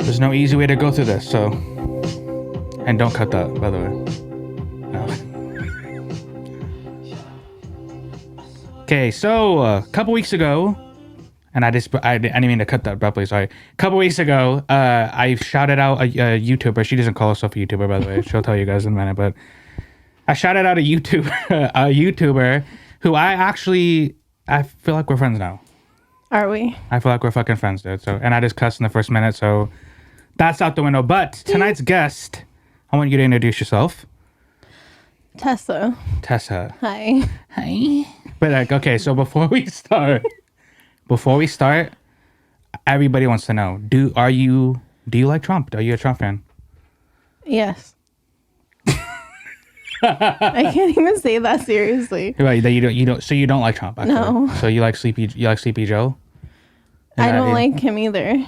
There's no easy way to go through this, so... And don't cut that, by the way. No. Okay, so a couple weeks ago... And I didn't mean to cut that abruptly, sorry. A couple weeks ago, I shouted out a YouTuber. She doesn't call herself a YouTuber, by the way. She'll tell you guys in a minute, but... I shouted out a YouTuber who I feel like we're friends now. Are we? I feel like we're fucking friends, dude. So, and I just cussed in the first minute, so that's out the window. But tonight's guest, I want you to introduce yourself. Tessa. Hi. But like, okay, so before we start, everybody wants to know: do you like Trump? Are you a Trump fan? Yes. I can't even say that seriously. Right, that you don't. So you don't like Trump? Actually. No. So you like Sleepy Joe? I don't like him either.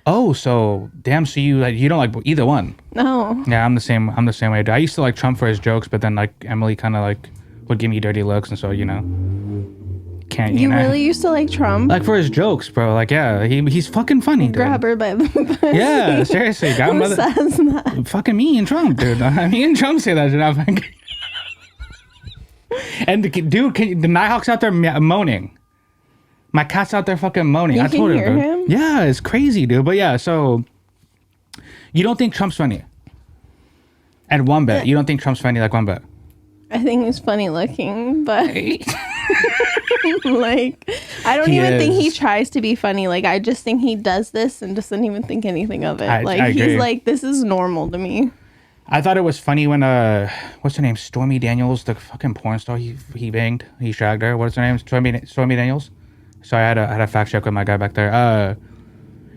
Oh, so damn. So you don't like either one? No. Yeah, I'm the same way. I used to like Trump for his jokes, but then like Emily kind of like would give me dirty looks, and so can't you really used to like Trump? Like for his jokes, bro. Like yeah, he's fucking funny, dude. Grab her by the pussy. Yeah, seriously. Who says that? Fucking me and Trump, dude. Me and Trump say that shit. I'm like, and dude, the Nighthawk's out there moaning. My cat's out there fucking moaning. I told him. Yeah, it's crazy, dude. But yeah, so you don't think Trump's funny? At one bit, you don't think Trump's funny? Like one bit. I think he's funny looking, but like I don't even think he tries to be funny. Like I just think he does this and doesn't even think anything of it. I he's like, this is normal to me. I thought it was funny when what's her name? Stormy Daniels, the fucking porn star he banged, he shagged her. What's her name? Stormy Daniels. Sorry, I had a fact check with my guy back there.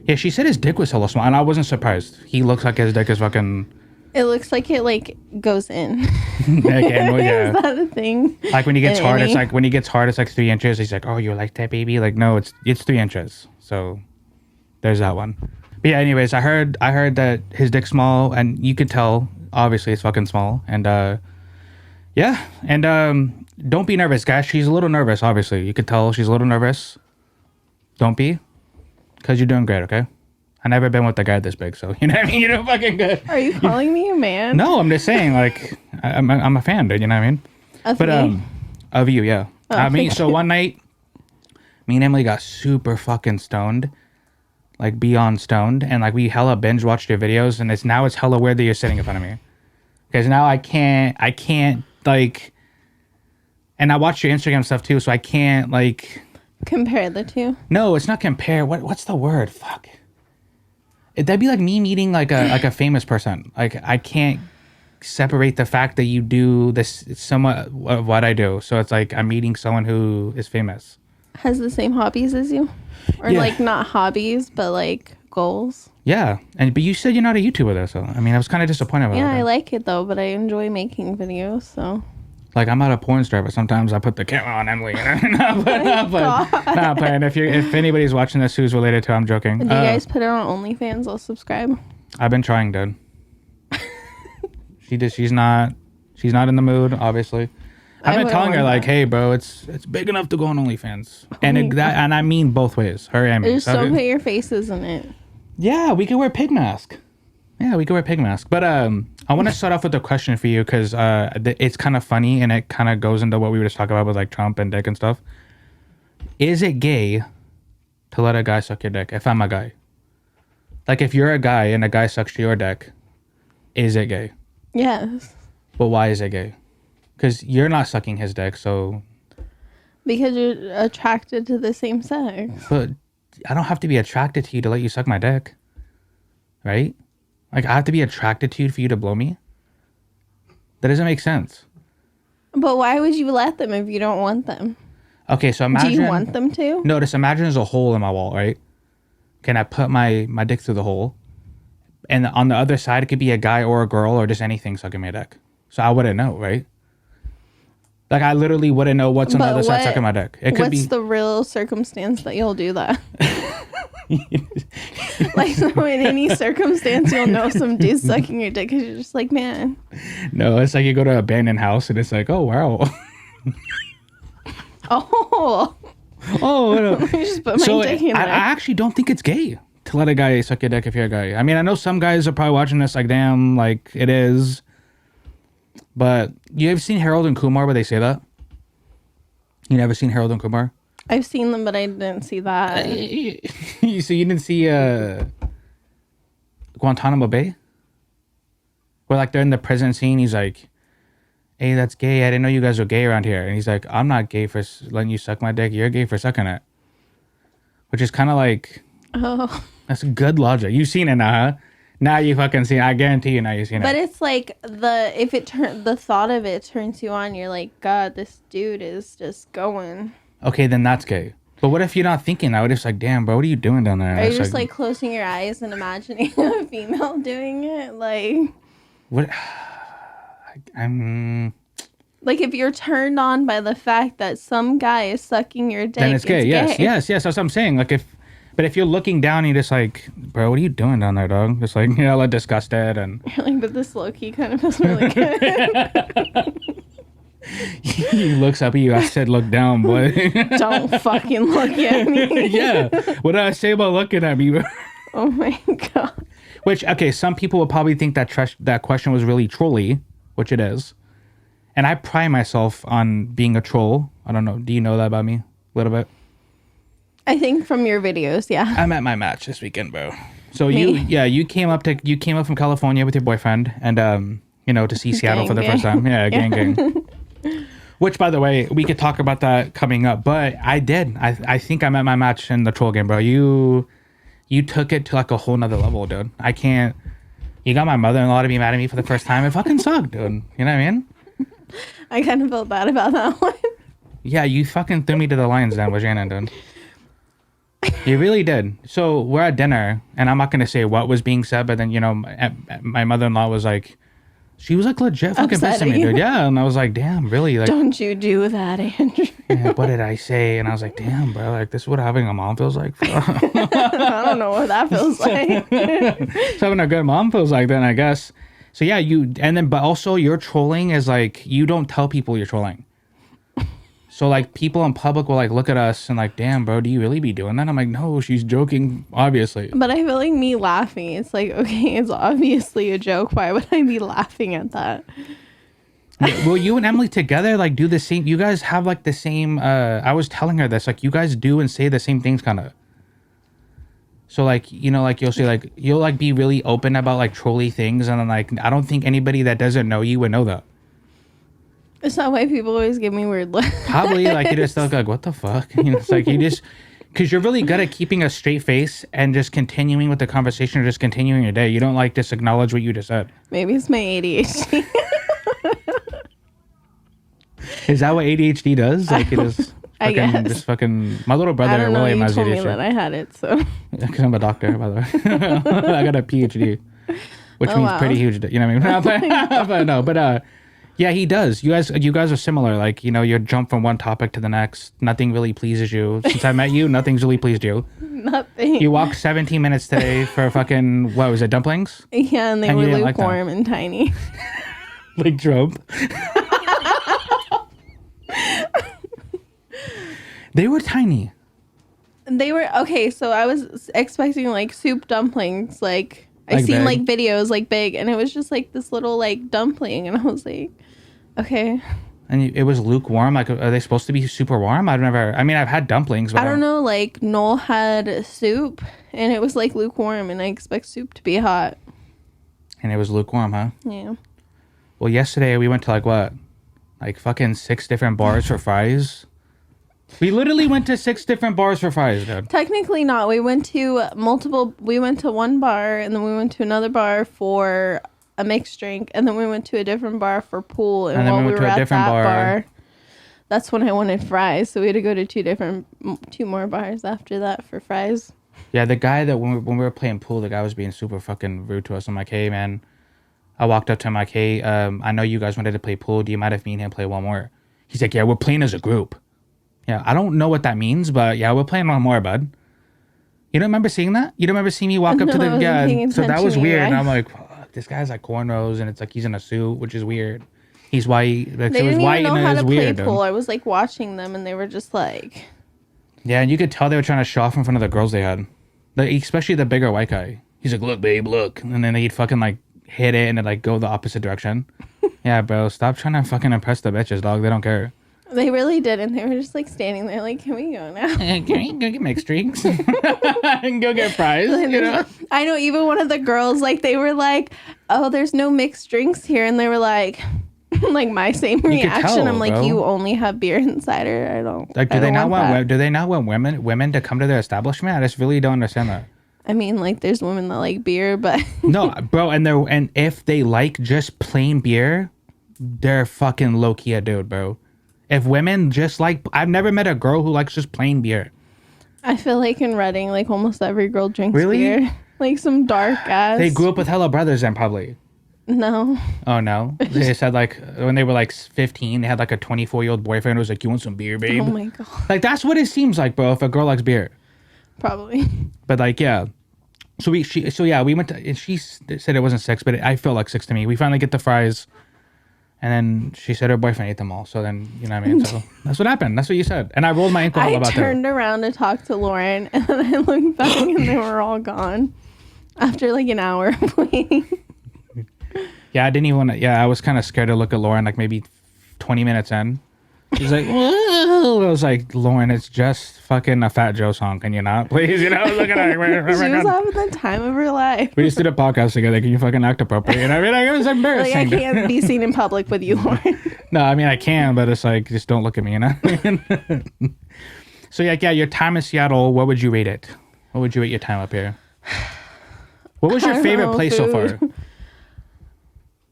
Yeah, she said his dick was hella small, and I wasn't surprised. He looks like his dick is fucking. It looks like it like goes in. Again, well, yeah. Is that a thing? Like when he gets hard, it's like 3 inches. He's like, "Oh, you like that, baby?" Like, no, it's 3 inches. So there's that one. But yeah, anyways, I heard that his dick's small, and you could tell. Obviously, it's fucking small, and yeah, and don't be nervous, guys. She's a little nervous. Obviously, you could tell she's a little nervous. Don't be, because you're doing great. Okay. I never been with a guy this big, so you know what I mean. You're doing fucking good. Are you calling me a man? No, I'm just saying, like, I'm a fan, dude. You know what I mean? Of me? Of you, yeah. Oh, So one night, me and Emily got super fucking stoned, like beyond stoned, and like we hella binge watched your videos, and it's hella weird that you're sitting in front of me, because now I can't like, and I watch your Instagram stuff too, so I can't like compare the two. No, it's not compare. What's the word? Fuck. That'd be like me meeting like a famous person. Like I can't separate the fact that you do this somewhat of what I do. So it's like I'm meeting someone who is famous. Has the same hobbies as you? Or like not hobbies, but like goals? Yeah. But you said you're not a YouTuber though, so I mean I was kind of disappointed about that. Yeah, I like it though, but I enjoy making videos, so. Like I'm not a porn star, but sometimes I put the camera on Emily. You know? Not playing. If anybody's watching this who's related to, I'm joking. Do you guys put it on OnlyFans? I'll subscribe. I've been trying, dude. She's not in the mood, obviously. I've been telling her like, hey, bro, it's big enough to go on OnlyFans, and I mean both ways, her and me. Just don't put your faces in it. Yeah, we could wear pig mask. But I want to start off with a question for you because it's kind of funny and it kind of goes into what we were just talking about with like Trump and dick and stuff. Is it gay to let a guy suck your dick? If I'm a guy, like if you're a guy and a guy sucks your dick, is it gay? Yes. But why is it gay? Because you're not sucking his dick, so. Because you're attracted to the same sex. But I don't have to be attracted to you to let you suck my dick, right? Like, I have to be attracted to you for you to blow me? That doesn't make sense. But why would you let them if you don't want them? Okay, so imagine... Do you want them to? No, just imagine there's a hole in my wall, right? Can I put my dick through the hole? And on the other side, it could be a guy or a girl or just anything sucking my dick. So I wouldn't know, right? Like, I literally wouldn't know what's on the other side sucking my dick. What's the real circumstance that you'll do that? Like, so in any circumstance, you'll know some dude's sucking your dick because you're just like, man. No, it's like you go to an abandoned house and it's like, oh, wow. Oh. Oh, Let me just put my dick in there. I actually don't think it's gay to let a guy suck your dick if you're a guy. I mean, I know some guys are probably watching this like, damn, like it is. But you ever seen Harold and Kumar where they say that? You never seen Harold and Kumar? I've seen them, but I didn't see that. So you didn't see Guantanamo Bay? Where like they're in the prison scene, he's like, hey, that's gay. I didn't know you guys were gay around here. And he's like, I'm not gay for letting you suck my dick. You're gay for sucking it. Which is kind of like, oh, that's good logic. You've seen it now, huh? Now you fucking see it. I guarantee you now you've seen it. But it's like the thought of it turns you on. You're like, God, this dude is just going. Okay, then that's gay. But what if you're not thinking that? What if it's like, damn, bro, what are you doing down there? Are you just like closing your eyes and imagining a female doing it? Like, what? I'm. Like, if you're turned on by the fact that some guy is sucking your dick, then it's gay. Yes. That's what I'm saying. Like, if you're looking down, and you're just like, bro, what are you doing down there, dog? Just like, like disgusted and. You're like, but this low key kind of feels really good. He looks up at you. I said, look down, boy. Don't fucking look at me. Yeah. What did I say about looking at me, bro? Oh my God. Which, okay, some people would probably think that question was really trolly, which it is. And I pride myself on being a troll. I don't know. Do you know that about me? A little bit? I think from your videos, yeah. I'm at my match this weekend, bro. So you came up from California with your boyfriend and to see Seattle for the first time. Yeah, gang. Which, by the way, we could talk about that coming up. But I did. I think I'm at my match in the troll game, bro. You took it to like a whole nother level, dude. I can't. You got my mother-in-law to be mad at me for the first time. It fucking sucked, dude. You know what I mean? I kind of felt bad about that one. Yeah, you fucking threw me to the lions then with Shannon, dude. You really did. So we're at dinner, and I'm not going to say what was being said, but then, my mother-in-law was like, she was like legit fucking pissed at me, dude. Yeah, and I was like, damn, really? Like, don't you do that, Andrew. Yeah, what did I say? And I was like, damn, bro, like this is what having a mom feels like. I don't know what that feels like. So having a good mom feels like then, I guess. So yeah, but also your trolling is like, you don't tell people you're trolling. So like people in public will like look at us and like, damn, bro, do you really be doing that? I'm like, no, she's joking, obviously. But I feel like me laughing, it's like, okay, it's obviously a joke. Why would I be laughing at that? Will you and Emily together like do the same? You guys have like the same. I was telling her this, like you guys do and say the same things, kind of. So like like you'll say like you'll like be really open about like trolly things, and then like I don't think anybody that doesn't know you would know that. It's not why people always give me weird looks. Probably like you just look like, what the fuck? It's like you just, because you're really good at keeping a straight face and just continuing with the conversation or just continuing your day. You don't like just acknowledge what you just said. Maybe it's my ADHD. Is that what ADHD does? Like it is. I guess. Just fucking. My little brother really has ADHD. You told me that I had it, so. Because I'm a doctor, by the way. I got a PhD, which means pretty huge. You know what I mean? But yeah, he does. You guys are similar. Like you jump from one topic to the next. Nothing really pleases you. Since I met you, nothing's really pleased you. Nothing. You walked 17 minutes today for fucking what was it? Dumplings? Yeah, and they were lukewarm and tiny. Like Trump. They were tiny. They were okay. So I was expecting like soup dumplings. Like I seen like videos like big, and it was just like this little like dumpling, and I was like, okay. And it was lukewarm. Like, are they supposed to be super warm? I've had dumplings. But I don't know. Like Noel had soup, and it was like lukewarm, and I expect soup to be hot. And it was lukewarm, huh? Yeah. Well, yesterday we went to like what, like fucking 6 different bars for fries. We literally went to 6 different bars for fries, dude. Technically not. We went to one bar, and then we went to another bar for a mixed drink, and then we went to a different bar for pool. And while we were at that bar, that's when I wanted fries. So we had to go to 2 more bars after that for fries. Yeah, the guy that when we were playing pool, the guy was being super fucking rude to us. I'm like, hey, man. I walked up to him like, hey, I know you guys wanted to play pool. Do you mind if me and him play one more? He's like, yeah, we're playing as a group. Yeah, I don't know what that means, but yeah, we're playing one more, bud. You don't remember seeing that? You don't remember seeing me walk up to the guy? So that was weird. And I'm like, fuck, this guy's like cornrows, and it's like he's in a suit, which is weird. He's white. Like, they didn't even know how to play pool. I was like watching them, and they were just like... Yeah, and you could tell they were trying to show off in front of the girls they had. Especially the bigger white guy. He's like, look, babe, look. And then he'd fucking like hit it and then like go the opposite direction. Yeah, bro, stop trying to fucking impress the bitches, dog. They don't care. They really didn't. They were just like standing there like, can we go now? Can we go get mixed drinks? And go get fries, you know? I know even one of the girls, like they were like, oh, there's no mixed drinks here. And they were like, like my same reaction. Tell, I'm like, bro. You only have beer and cider. I don't. Like, do they not want women to come to their establishment? I just really don't understand that. I mean, like, there's women that like beer, but no, bro, and if they like just plain beer, they're fucking low key a dude, bro. If women just like, I've never met a girl who likes just plain beer. I feel like in Reading, like almost every girl drinks beer. Like some dark ass. They grew up with hella brothers then probably. No. Oh no. They said like when they were like 15, they had like a 24-year-old boyfriend who was like, you want some beer, babe? Oh my god. Like that's what it seems like, bro, if a girl likes beer. Probably. But like, yeah. So we went to, and she said it wasn't 6, but I felt like 6 to me. We finally get the fries. And then she said her boyfriend ate them all. So then, you know what I mean? So that's what happened. That's what you said. And I rolled my ankle about that. I turned around to talk to Lauren. And then I looked back and they were all gone. After like an hour of waiting. Yeah, I didn't even want to. Yeah, I was kind of scared to look at Lauren like maybe 20 minutes in. She's like, whoa. I was like, Lauren, it's just fucking a Fat Joe song. Can you not? Please, you know, look at her. She was having the time of her life. We just did a podcast together. Can you fucking act appropriate? And I mean, it was embarrassing. Like, I can't be seen in public with you, Lauren. No, I mean, I can, but it's like, just don't look at me, you know? So, yeah, your time in Seattle, what would you rate it? What would you rate your time up here? What was your favorite place so far?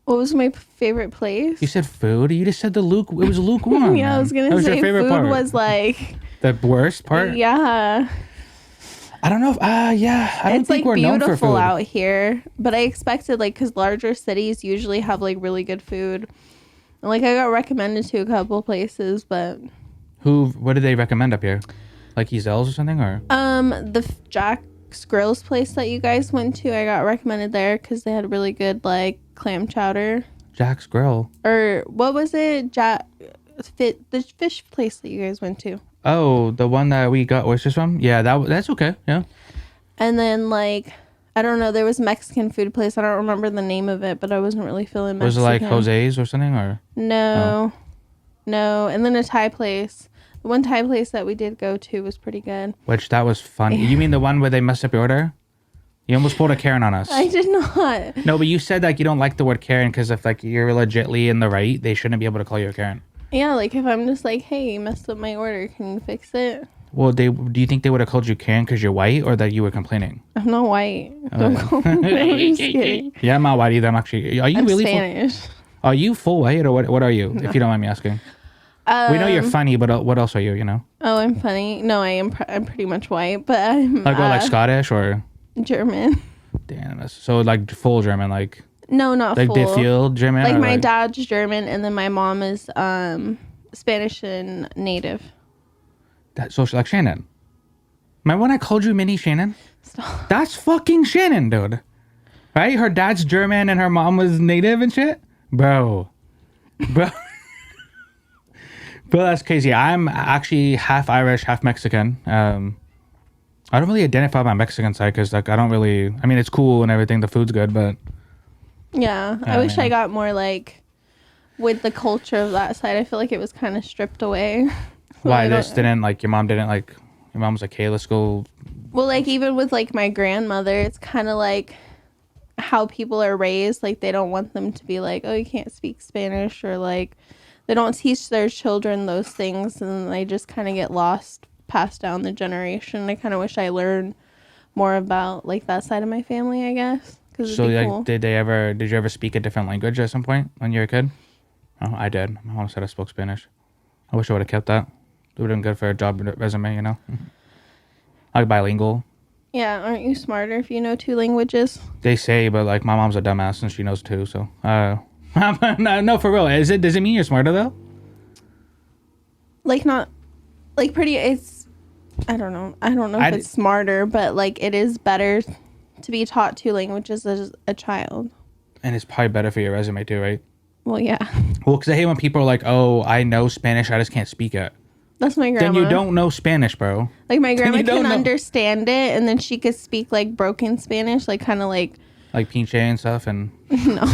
What was my favorite place? You said food. You just said it was lukewarm. Yeah, I was gonna say food was like the worst part. Yeah. I don't know. Yeah. I don't think we're known for food. It's like beautiful out here, but I expected like because larger cities usually have like really good food. And like I got recommended to a couple places, but what did they recommend up here? Like Ezel's or something, or the Jack's Grills place that you guys went to. I got recommended there because they had really good like clam chowder. Jack's Grill. Or what was it? The fish place that you guys went to. Oh, the one that we got oysters from? Yeah, that's okay. Yeah. And then like I don't know, there was a Mexican food place. I don't remember the name of it, but I wasn't really feeling Mexican. Was it like Jose's or something, or? No. No. And then a Thai place. The one Thai place that we did go to was pretty good. That was fun. You mean the one where they messed up your order? You almost pulled a Karen on us. I did not. No, but you said like you don't like the word Karen because if like you're legitly in the right, they shouldn't be able to call you a Karen. Yeah, like if I'm just like, hey, you messed up my order, can you fix it? Well, do you think they would have called you Karen because you're white or that you were complaining? I'm not white. Don't call me. I'm just kidding. Yeah, I'm not white either. I'm actually. Are you really Spanish? Are you full white or what are you? If you don't mind me asking. We know you're funny, but what else are you? You know. Oh, I'm funny. No, I am. I'm pretty much white, but I'm. Like Scottish or. German. Damn. So like full German, like. No, not like full. Like they feel German. Like my dad's German, and then my mom is Spanish and native. So like Shannon. Remember when I called you Mini Shannon? Stop. That's fucking Shannon, dude. Right? Her dad's German and her mom was native and shit? Bro. But that's crazy. I'm actually half Irish, half Mexican. I don't really identify my Mexican side because like I don't really. I mean, it's cool and everything. The food's good, but yeah, I wish I got more like with the culture of that side. I feel like it was kind of stripped away. Why this didn't like your mom didn't like your mom was like, hey, let's go. Well, like even with like my grandmother, it's kind of like how people are raised. Like they don't want them to be like, oh, you can't speak Spanish, or like they don't teach their children those things, and they just kind of get lost, passed down the generation. I kind of wish I learned more about like that side of my family, I guess. So like, cool. Did you ever speak a different language at some point when you were a kid? Oh, I did. My mom said I spoke Spanish. I wish I would have kept that. It would have been good for a job resume, you know? Like bilingual. Yeah, aren't you smarter if you know 2 languages? They say, but like my mom's a dumbass and she knows 2, so no, for real. Does it mean you're smarter though? Like not like pretty it's I don't know if it's smarter, but like it is better to be taught 2 languages as a child. And it's probably better for your resume too, right? Well, yeah. Well, because I hate when people are like, oh, I know Spanish, I just can't speak it. That's my grandma. Then you don't know Spanish, bro. Like, my grandma can understand it, and then she could speak, like, broken Spanish, like, kind of like... Like pinche and stuff, and... No.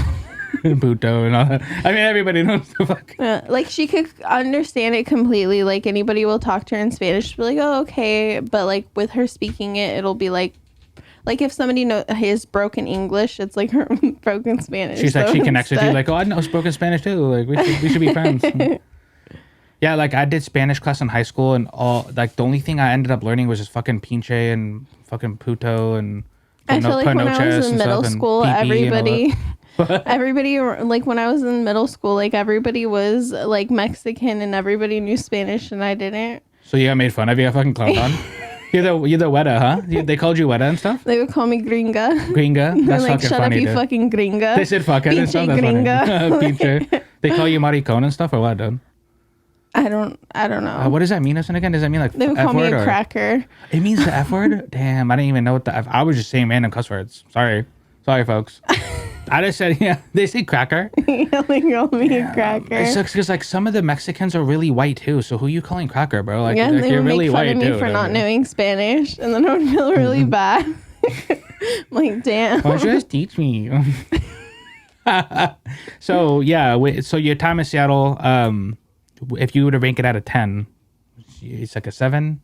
Puto and all that. I mean, everybody knows the fuck. Like, she could understand it completely. Like, anybody will talk to her in Spanish, she'll be like, oh, okay. But, like, with her speaking it, it'll be like if somebody knows his broken English, it's like her broken Spanish. She's like, she connects with you, like, oh, I know spoken Spanish too. Like, we should be friends. Yeah, like, I did Spanish class in high school, and all, like, the only thing I ended up learning was just fucking pinche and fucking puto and I feel like when I was in middle school, everybody, like, when I was in middle school, like, everybody was, like, Mexican and everybody knew Spanish and I didn't. So you got made fun of? You got fucking clowned on? You're the weta, huh? They called you weta and stuff? They would call me gringa. Gringa? That's like, fucking shut funny, up, you dude. fucking gringa. They said fucking and stuff? That's gringa. Funny. Pinche. They call you maricon and stuff or what, dude? I don't know. What does that mean again? Does that mean like they would call me a cracker? It means the F word? Damn, I didn't even know what the F... I was just saying random cuss words. Sorry, folks. I just said, yeah, they say cracker. They call me a cracker. It sucks because like some of the Mexicans are really white too. So who you calling cracker, bro? Like, yeah, they you're would really make fun white of me too, for not knowing Spanish, and then I would feel really bad. I'm like, damn. Why don't you guys teach me? So yeah, so your time in Seattle, if you were to rank it out of 10, it's like a 7.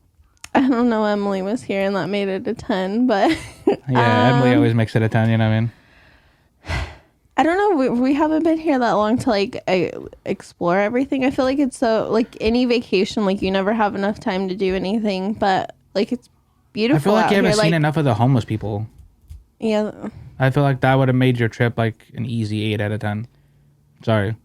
I don't know. Emily was here and that made it a 10, but yeah, Emily always makes it a 10. You know what I mean? I don't know. We haven't been here that long to like explore everything. I feel like it's so like any vacation, like you never have enough time to do anything, but like it's beautiful. I feel like you haven't seen like, enough of the homeless people. Yeah. I feel like that would have made your trip like an easy 8 out of 10. Sorry.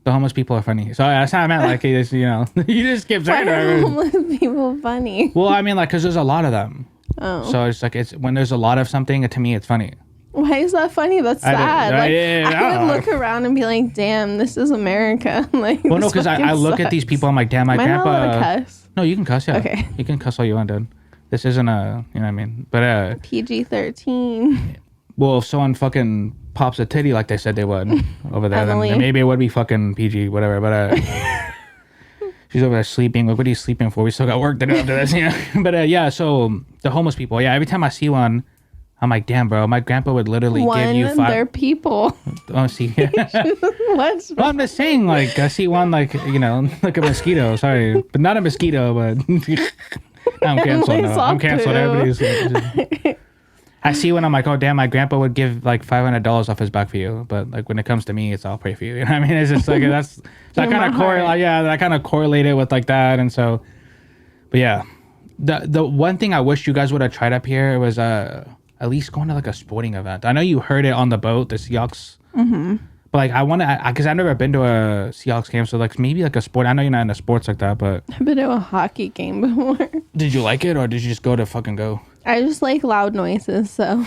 The homeless people are funny. Sorry, that's not meant like you just skip saying Why are homeless people funny? Well, I mean, like, because there's a lot of them. Oh. So it's like when there's a lot of something, to me, it's funny. Why is that funny? That's sad. I would look around and be like, "Damn, this is America." Like, well, no, because I look at these people, I'm like, "Damn, my grandpa." Not allowed to cuss? No, you can cuss. Yeah, okay. You can cuss all you want, dude. This isn't a, you know what I mean? But PG-13. Well, if someone fucking pops a titty like they said they would over there, Emily. then maybe it would be fucking PG, whatever. But she's over there sleeping. Like, what are you sleeping for? We still got work to do after this, yeah. But yeah, so the homeless people, yeah. Every time I see one, I'm like, damn, bro, my grandpa would literally give you 5. They're people. Oh, see. What's well, I'm just saying, like, I see one, like, like a mosquito. Sorry, but not a mosquito, but I'm canceled now. I'm canceled. Everybody's. I see when I'm like, oh damn, my grandpa would give like $500 off his back for you, but like when it comes to me, it's I'll pray for you. You know what I mean? It's just like that kind of correlated with like that, and so. But yeah, the one thing I wish you guys would have tried up here was at least going to like a sporting event. I know you heard it on the boat, the Seahawks. Mm-hmm. But like I want to, because I've never been to a Seahawks game, so like maybe like a sport. I know you're not into sports like that, but I've been to a hockey game before. Did you like it, or did you just go to fucking go? I just like loud noises, so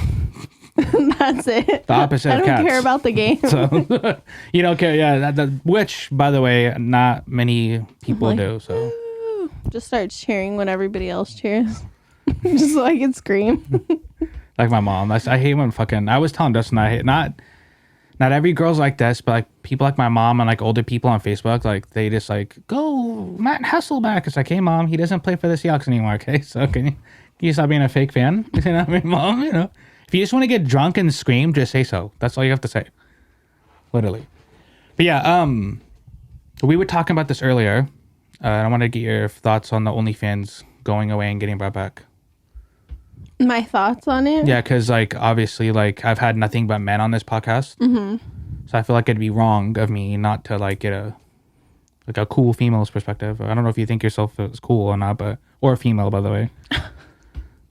that's it. The opposite of cats. I don't care about the game. So you don't care, yeah. Which, by the way, not many people do. So just start cheering when everybody else cheers, just so I can scream. Like my mom. I hate when fucking. I was telling Dustin, I hate not every girl's like this, but like people like my mom and like older people on Facebook, like they just like go Matt Hasselbeck. It's like, hey mom, he doesn't play for the Seahawks anymore. Okay, so can you stop being a fake fan? You know what I mean, mom? You know, if you just want to get drunk and scream, just say so. That's all you have to say, literally. But yeah, we were talking about this earlier. I want to get your thoughts on the OnlyFans going away and getting brought back. My thoughts on it? Yeah, because like obviously like I've had nothing but men on this podcast, so I feel like it'd be wrong of me not to like get a cool female's perspective. I don't know if you think yourself is cool or not, or a female, by the way.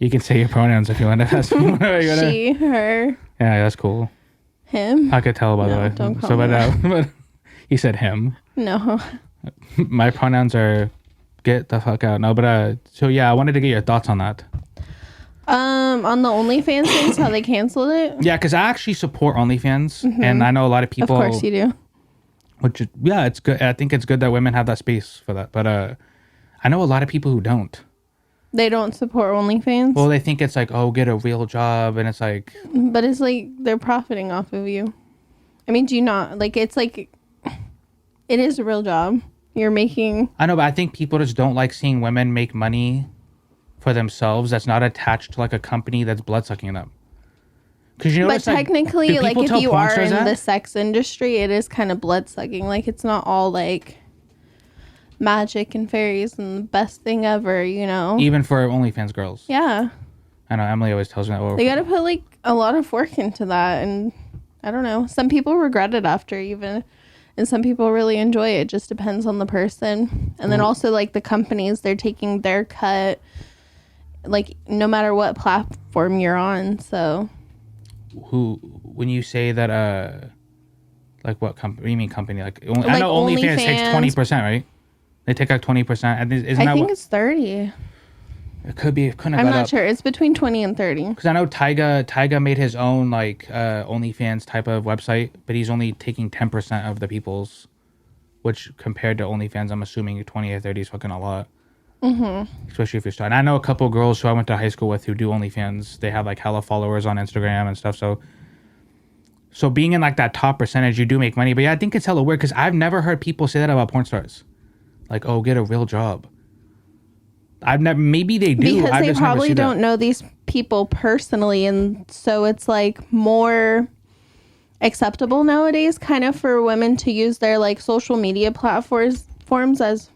You can say your pronouns if you want to. She, her. Yeah, that's cool. Him. I could tell by the way. Don't call me but he said him. No. My pronouns are get the fuck out. No, but so yeah, I wanted to get your thoughts on that. On the OnlyFans things, how they canceled it? Yeah, because I actually support OnlyFans, and I know a lot of people. Of course you do. Which, yeah, it's good. I think it's good that women have that space for that. But I know a lot of people who don't. They don't support OnlyFans? Well, they think it's like, oh, get a real job, and it's like. But it's like they're profiting off of you. I mean, do you not like? It's like, it is a real job. You're making... I know, but I think people just don't like seeing women make money for themselves that's not attached to like a company that's blood-sucking them. Because you know, but technically, like if you are in the sex industry, it is kind of blood-sucking. Like, it's not all like magic and fairies and the best thing ever, you know? Even for OnlyFans girls. Yeah. I know, Emily always tells me that. They gotta put like a lot of work into that, and I don't know. Some people regret it after even, and some people really enjoy it. It just depends on the person. And then also like the companies, they're taking their cut, like no matter what platform you're on. So, when you say that, like what company? What do you mean company? Like, like I know OnlyFans takes 20%, right? They take like 20%. I think it's 30. It could be. I'm not sure. It's between 20 and 30. Because I know Tyga made his own like OnlyFans type of website, but he's only taking 10% of the people's, which compared to OnlyFans, I'm assuming 20 or 30 is fucking a lot. Mm-hmm. Especially if you're starting. I know a couple girls who I went to high school with who do OnlyFans. They have like hella followers on Instagram and stuff. So being in like that top percentage, you do make money. But yeah, I think it's hella weird because I've never heard people say that about porn stars. Like, oh, get a real job. I've never. Maybe they do. Because they probably don't know these people personally, and so it's like more acceptable nowadays, kind of for women to use their like social media platforms as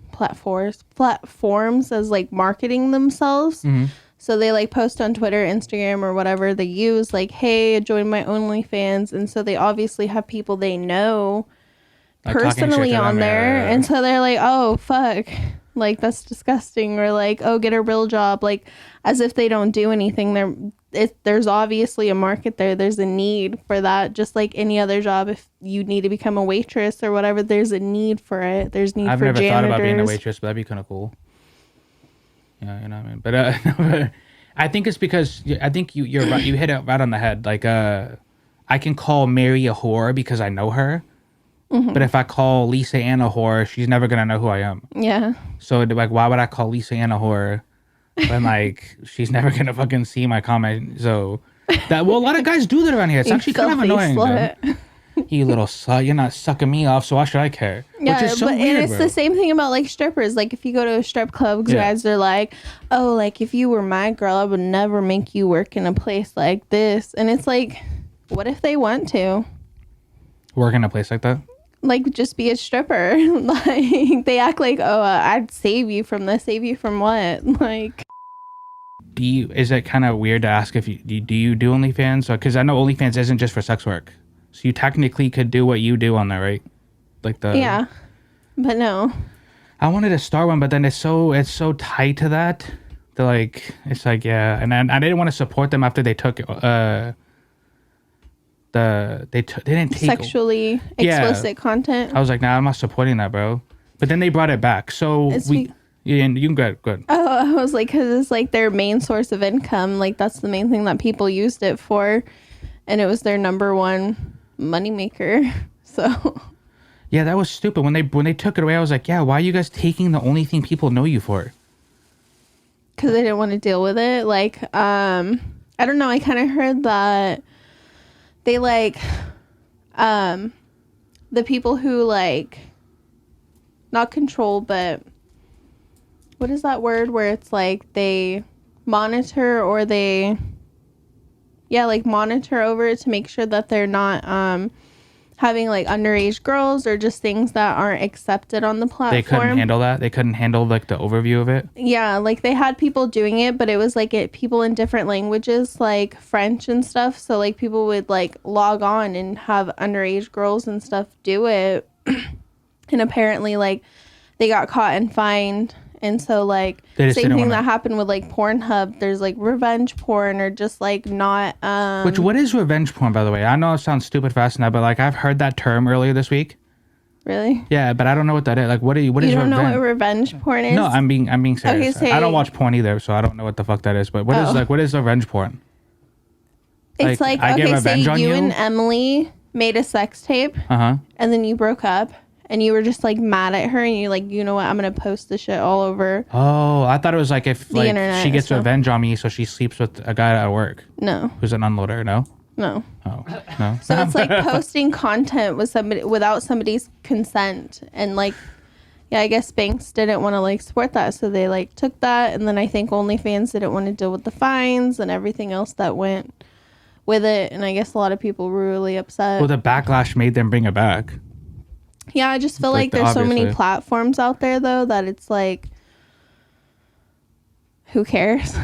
like marketing themselves. Mm-hmm. So they like post on Twitter, Instagram, or whatever they use, like, "Hey, join my OnlyFans," and so they obviously have people they know like personally on there, and so they're like, "Oh, fuck." Like, that's disgusting. Or like, oh, get a real job. Like, as if they don't do anything. There's obviously a market there. There's a need for that. Just like any other job. If you need to become a waitress or whatever, there's a need for it. There's need for janitors. I've never thought about being a waitress, but that'd be kind of cool. Yeah, you know what I mean? But I think it's because I think you're right. You hit it right on the head. Like, I can call Mary a whore because I know her. Mm-hmm. But if I call Lisa Ann a whore, she's never going to know who I am. Yeah. So, like, why would I call Lisa Ann a whore when, like, she's never going to fucking see my comment? So, a lot of guys do that around here. It's actually kind of annoying. You little slut, you're not sucking me off, so why should I care? Yeah, which is so weird, and it's the same thing about, like, strippers. Like, if you go to a strip club, guys are like, oh, like, if you were my girl, I would never make you work in a place like this. And it's like, what if they want to? Work in a place like that? Like, just be a stripper. Like, they act like, oh, I'd save you from this. Save you from what? Like, is it kind of weird to ask if do you do OnlyFans? Because I know OnlyFans isn't just for sex work, so you technically could do what you do on there, right? Like yeah, but no. I wanted to start one, but then it's so tied to that. It's like yeah, and I didn't want to support them after they took they didn't take sexually explicit content. I was like, nah, I'm not supporting that, bro. But then they brought it back, so you can go ahead. Oh, I was like, because it's like their main source of income. Like, that's the main thing that people used it for, and it was their number one moneymaker. So yeah, that was stupid. When they took it away, I was like, yeah, why are you guys taking the only thing people know you for? Because they didn't want to deal with it. Like, I don't know. I kind of heard that they like the people who like not control, but what is that word where it's like they monitor or they like monitor over it to make sure that they're not having like underage girls or just things that aren't accepted on the platform. They couldn't handle that. They couldn't handle like the overview of it. Yeah, like they had people doing it, but it was like people in different languages, like French and stuff. So like people would like log on and have underage girls and stuff do it. And apparently like they got caught and fined. And so, like, same thing that happened with, like, Pornhub. There's, like, revenge porn or just, like, not... What is revenge porn, by the way? I know it sounds stupid fast now, but, like, I've heard that term earlier this week. Really? Yeah, but I don't know what that is. Like, what is revenge? You don't know what revenge porn is? No, I'm being serious. Okay, I don't watch porn either, so I don't know what the fuck that is. But what is revenge porn? It's like okay, say you and Emily made a sex tape. Uh-huh. And then you broke up. And you were just, like, mad at her, and you're like, you know what, I'm going to post this shit all over. Oh, I thought it was, like, if, like, she gets revenge on me, so she sleeps with a guy at work. No. Who's an unloader, no? No. Oh, no. So it's, like, posting content with somebody without somebody's consent. And, like, Yeah, I guess banks didn't want to like support that, so they like took that, and then I think OnlyFans didn't want to deal with the fines and everything else that went with it, and I guess a lot of people were really upset. Well, the backlash made them bring it back. Yeah, I just feel like there's so many platforms out there though that it's like, who cares?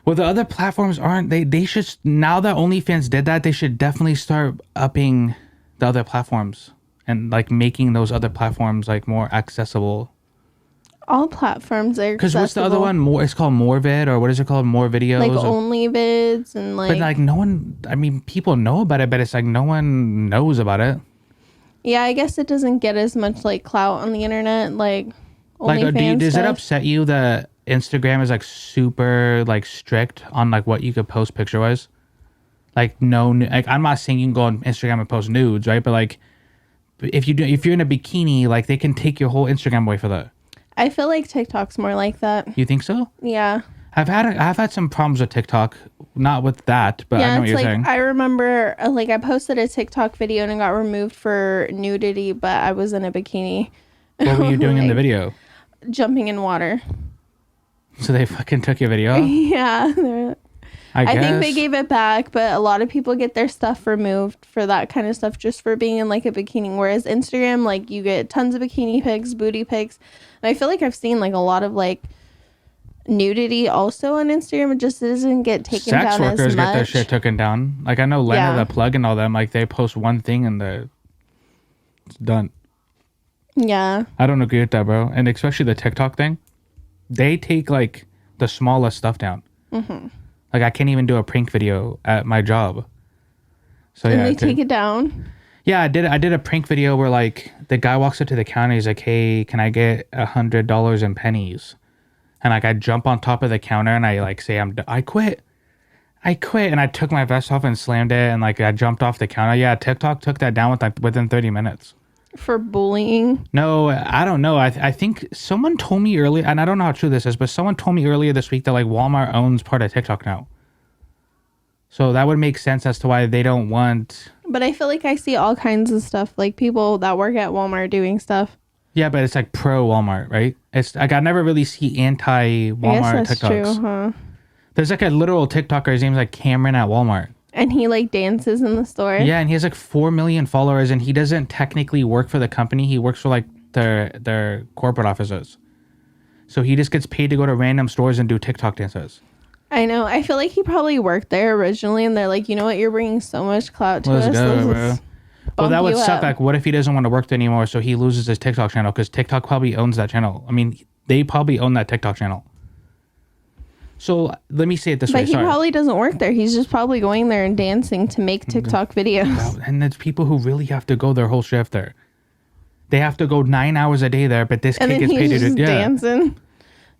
Well, the other platforms aren't. They should, now that OnlyFans did that, they should definitely start upping the other platforms and like making those other platforms like more accessible. All platforms are accessible. Because what's the other one? More, it's called Morevid, or what is it called? More videos, like OnlyVids, and like. But like no one. I mean, people know about it, but it's like no one knows about it. Yeah, I guess it doesn't get as much like clout on the internet, like OnlyFans. Like, does it upset you that Instagram is like super like strict on like what you could post picture wise? Like no, like I'm not saying you can go on Instagram and post nudes, right? But like if you're in a bikini, like they can take your whole Instagram away for that. I feel like TikTok's more like that. You think so? Yeah. I've had some problems with TikTok, not with that, but I know what you're saying. I remember like I posted a TikTok video and it got removed for nudity, but I was in a bikini. What were you doing like, in the video? Jumping in water. So they fucking took your video? Yeah. I think they gave it back, but a lot of people get their stuff removed for that kind of stuff just for being in like a bikini. Whereas Instagram, like you get tons of bikini pics, booty pics. And I feel like I've seen like a lot of like nudity also on Instagram. It just doesn't get taken down as much. Sex workers get their shit taken down. Like I know Lena the Plug and all them, like they post one thing and it's done. Yeah. I don't agree with that, bro. And especially the TikTok thing. They take like the smallest stuff down. Mm-hmm. Like I can't even do a prank video at my job. So and they take it down. Yeah, I did a prank video where like the guy walks up to the counter. He's like, "Hey, can I get $100 in pennies?" And like I jump on top of the counter and I like say, I quit. And I took my vest off and slammed it and like I jumped off the counter. Yeah, TikTok took that down within 30 minutes. For bullying? No, I don't know. I think someone told me earlier, and I don't know how true this is, but someone told me earlier this week that like Walmart owns part of TikTok now. So that would make sense as to why they don't want. But I feel like I see all kinds of stuff, like people that work at Walmart doing stuff. Yeah, but it's like pro Walmart, right? It's like I never really see anti Walmart TikToks. True, huh? There's like a literal TikToker. His name's like Cameron at Walmart. And he like dances in the store. Yeah, and he has like 4 million followers, and he doesn't technically work for the company. He works for like their corporate offices. So he just gets paid to go to random stores and do TikTok dances. I know. I feel like he probably worked there originally, and they're like, you know what? You're bringing so much clout to us. Bro. Well, that would suck. Like, what if he doesn't want to work there anymore? So he loses his TikTok channel because TikTok probably owns that channel. I mean, they probably own that TikTok channel. So let me say it this way. But he probably doesn't work there. He's just probably going there and dancing to make TikTok videos. And there's people who really have to go their whole shift there. They have to go 9 hours a day there, but this kid gets paid to do dancing.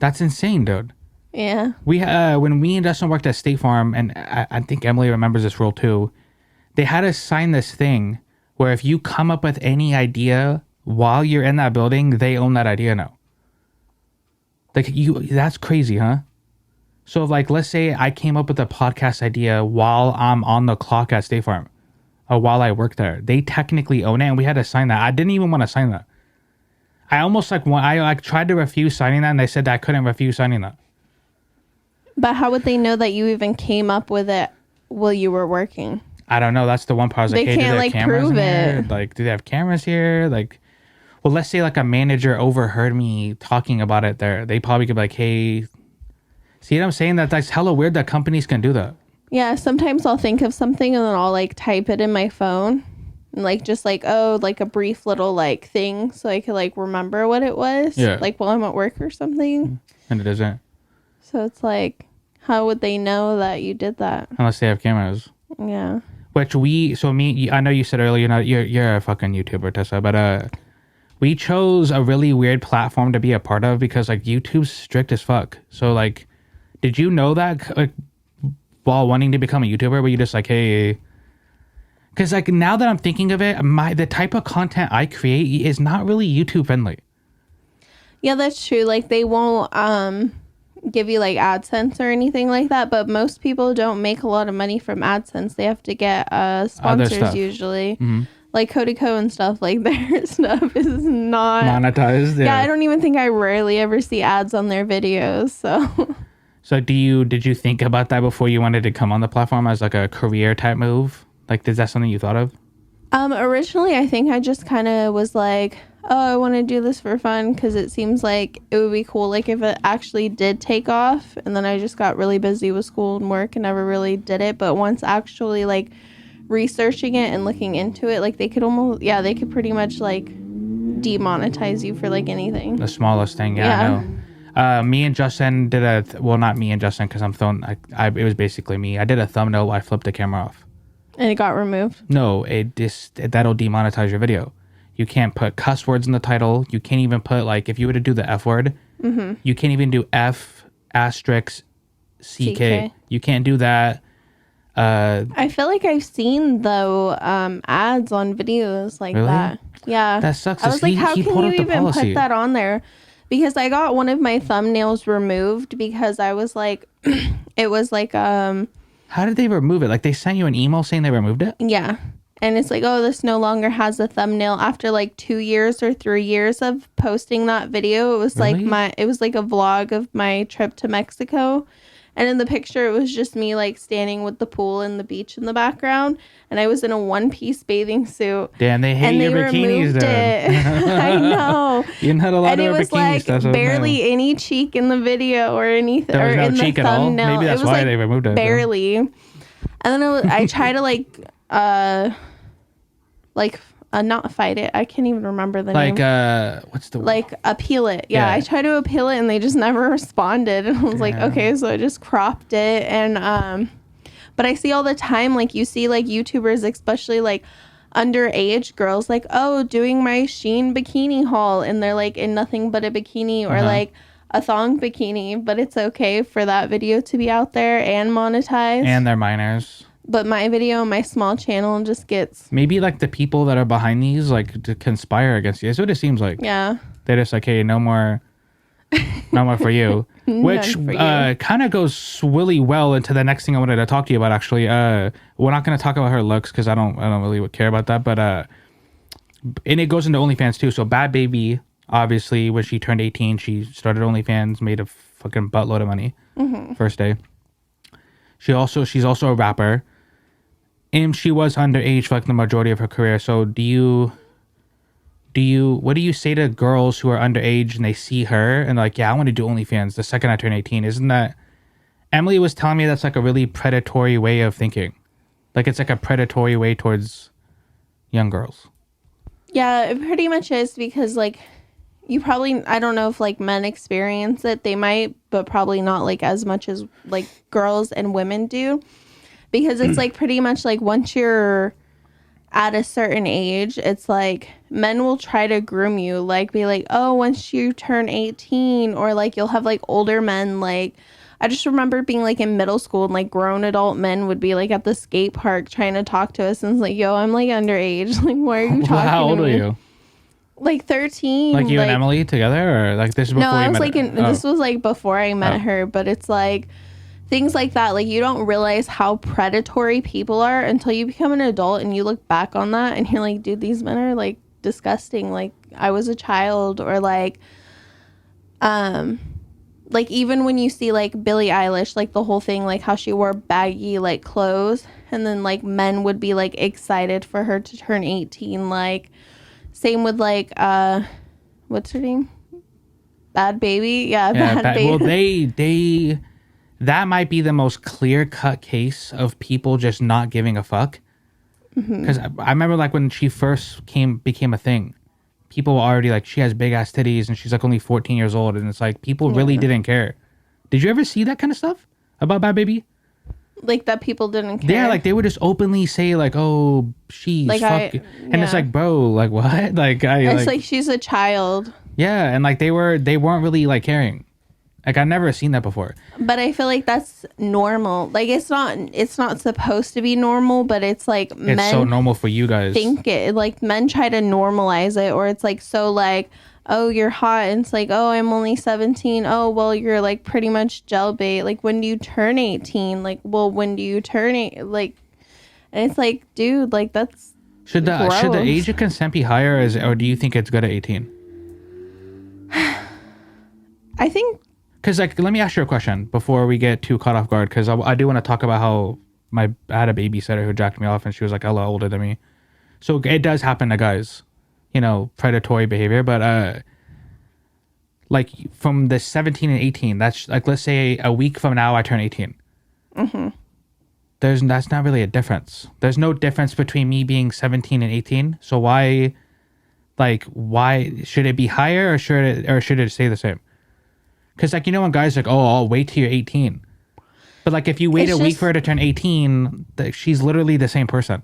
That's insane, dude. Yeah. We when me and Dustin worked at State Farm, and I think Emily remembers this rule too. They had to sign this thing where if you come up with any idea while you're in that building, they own that idea now. Like that's crazy, huh? So, like, let's say I came up with a podcast idea while I'm on the clock at State Farm, or while I work there. They technically own it, and we had to sign that. I didn't even want to sign that. I almost I tried to refuse signing that, and they said that I couldn't refuse signing that. But how would they know that you even came up with it while you were working? I don't know. That's the one part. I was like, hey, can't like prove it. Like, do they have cameras here? Like, well, let's say like a manager overheard me talking about it there. They probably could be like, hey. See what I'm saying? That's hella weird that companies can do that. Yeah, sometimes I'll think of something and then I'll like type it in my phone and like just like, oh, like a brief little like thing so I could like remember what it was. Yeah. Like while I'm at work or something. And it isn't. So it's like, how would they know that you did that? Unless they have cameras. Yeah. Which I know you said earlier, you're a fucking YouTuber, Tessa, but we chose a really weird platform to be a part of because like YouTube's strict as fuck. So like, did you know that like while wanting to become a YouTuber, were you just like, hey, because like now that I'm thinking of it, the type of content I create is not really YouTube friendly. Yeah, that's true. Like they won't give you like AdSense or anything like that, but most people don't make a lot of money from AdSense. They have to get sponsors usually. Mm-hmm. like Cody Co and stuff, like their stuff is not monetized. Yeah, I don't even think I rarely ever see ads on their videos. So did you think about that before you wanted to come on the platform as like a career type move? Like, is that something you thought of? Originally, I think I just kind of was like, oh, I want to do this for fun because it seems like it would be cool, like if it actually did take off. And then I just got really busy with school and work and never really did it. But once actually like researching it and looking into it, like they could pretty much like demonetize you for like anything. The smallest thing, I know. Me and Justin did not me and Justin because it was basically me. I did a thumbnail. I flipped the camera off. And it got removed? No, that'll demonetize your video. You can't put cuss words in the title. You can't even put, like, if you were to do the F word, you can't even do F asterisk CK. You can't do that. I feel like I've seen, though, ads on videos like that. Yeah. That sucks. I was like, how can you even put that on there? Because I got one of my thumbnails removed because I was like, it was like, How did they remove it? Like, they sent you an email saying they removed it? Yeah. And it's like, oh, this no longer has a thumbnail. After like 2 years or 3 years of posting that video, it was really? it was like a vlog of my trip to Mexico. And in the picture, it was just me like standing with the pool and the beach in the background. And I was in a one-piece bathing suit. Damn, they hate your bikinis then. I know. You're not allowed to wear bikinis. And it was like barely any cheek in the video or anything. There was no in cheek the at all? thumbnail. Maybe that's why they removed it. Barely. And then I tried to not fight it. I can't even remember the name. What's the word? Like appeal it. Yeah, I tried to appeal it and they just never responded. And I was like, okay, so I just cropped it. And but I see all the time, like you see like YouTubers, especially like underage girls, like, oh, doing my Shein bikini haul, and they're like in nothing but a bikini or like a thong bikini, but it's okay for that video to be out there and monetized. And they're minors. But my video, my small channel just gets... Maybe like the people that are behind these like to conspire against you. That's what it seems like. Yeah. They're just like, hey, no more for you. Which kind of goes really well into the next thing I wanted to talk to you about, actually. We're not going to talk about her looks because I don't really care about that. But and it goes into OnlyFans too. So Bhabie, obviously, when she turned 18, she started OnlyFans, made a fucking buttload of money first day. She's also a rapper. And she was underage for like the majority of her career. So what do you say to girls who are underage and they see her and like, yeah, I want to do OnlyFans the second I turn 18? Isn't that... Emily was telling me that's like a really predatory way of thinking. Like it's like a predatory way towards young girls. Yeah, it pretty much is because like you probably... I don't know if like men experience it. They might, but probably not like as much as like girls and women do. Because it's like pretty much like once you're at a certain age, it's like men will try to groom you, like be like, oh, once you turn 18, or like you'll have like older men. Like I just remember being like in middle school and like grown adult men would be like at the skate park trying to talk to us, and it's like, yo, I'm like underage. Like, why are you talking to me? How old are you? Like 13. Like you and Emily together, or like this is before no, you met her? This was like before I met her, but it's like things like that. Like you don't realize how predatory people are until you become an adult and you look back on that and you're like, dude, these men are like disgusting. Like I was a child. Or like even when you see like Billie Eilish, like the whole thing, like how she wore baggy like clothes, and then like men would be like excited for her to turn 18. Like same with like what's her name? Bhad Baby. Yeah, Bhad Baby. Well, they that might be the most clear-cut case of people just not giving a fuck. Because I remember like when she first became a thing, people were already like, she has big-ass titties and she's like only 14 years old. And it's like, people really didn't care. Did you ever see that kind of stuff about Bhad Baby? Like that people didn't care? Yeah, like they would just openly say like, oh, she's like fuck. And it's like, bro, like what? Like it's like she's a child. Yeah, and like they weren't really like caring. Like I've never seen that before. But I feel like that's normal. Like it's not supposed to be normal, but it's like men. It's so normal for you guys. Think it like men try to normalize it, or it's like so like, oh, you're hot, and it's like, oh, I'm only 17. Oh, well, you're like pretty much jailbait. Like when do you turn 18? Like, well, when do you turn it? Like, and it's like, dude, like that's. Should the age of consent be higher, or do you think it's good at 18? I think... Because, like, let me ask you a question before we get too caught off guard, because I do want to talk about how I had a babysitter who jacked me off, and she was, like, a lot older than me. So it does happen to guys, you know, predatory behavior, but, like, from the 17 and 18, that's, like, let's say a week from now I turn 18. Mm-hmm. That's not really a difference. There's no difference between me being 17 and 18, so why should it be higher, or should it stay the same? Because, like, you know, when guys are like, oh, I'll wait till you're 18. But, like, if you wait a week for her to turn 18, she's literally the same person.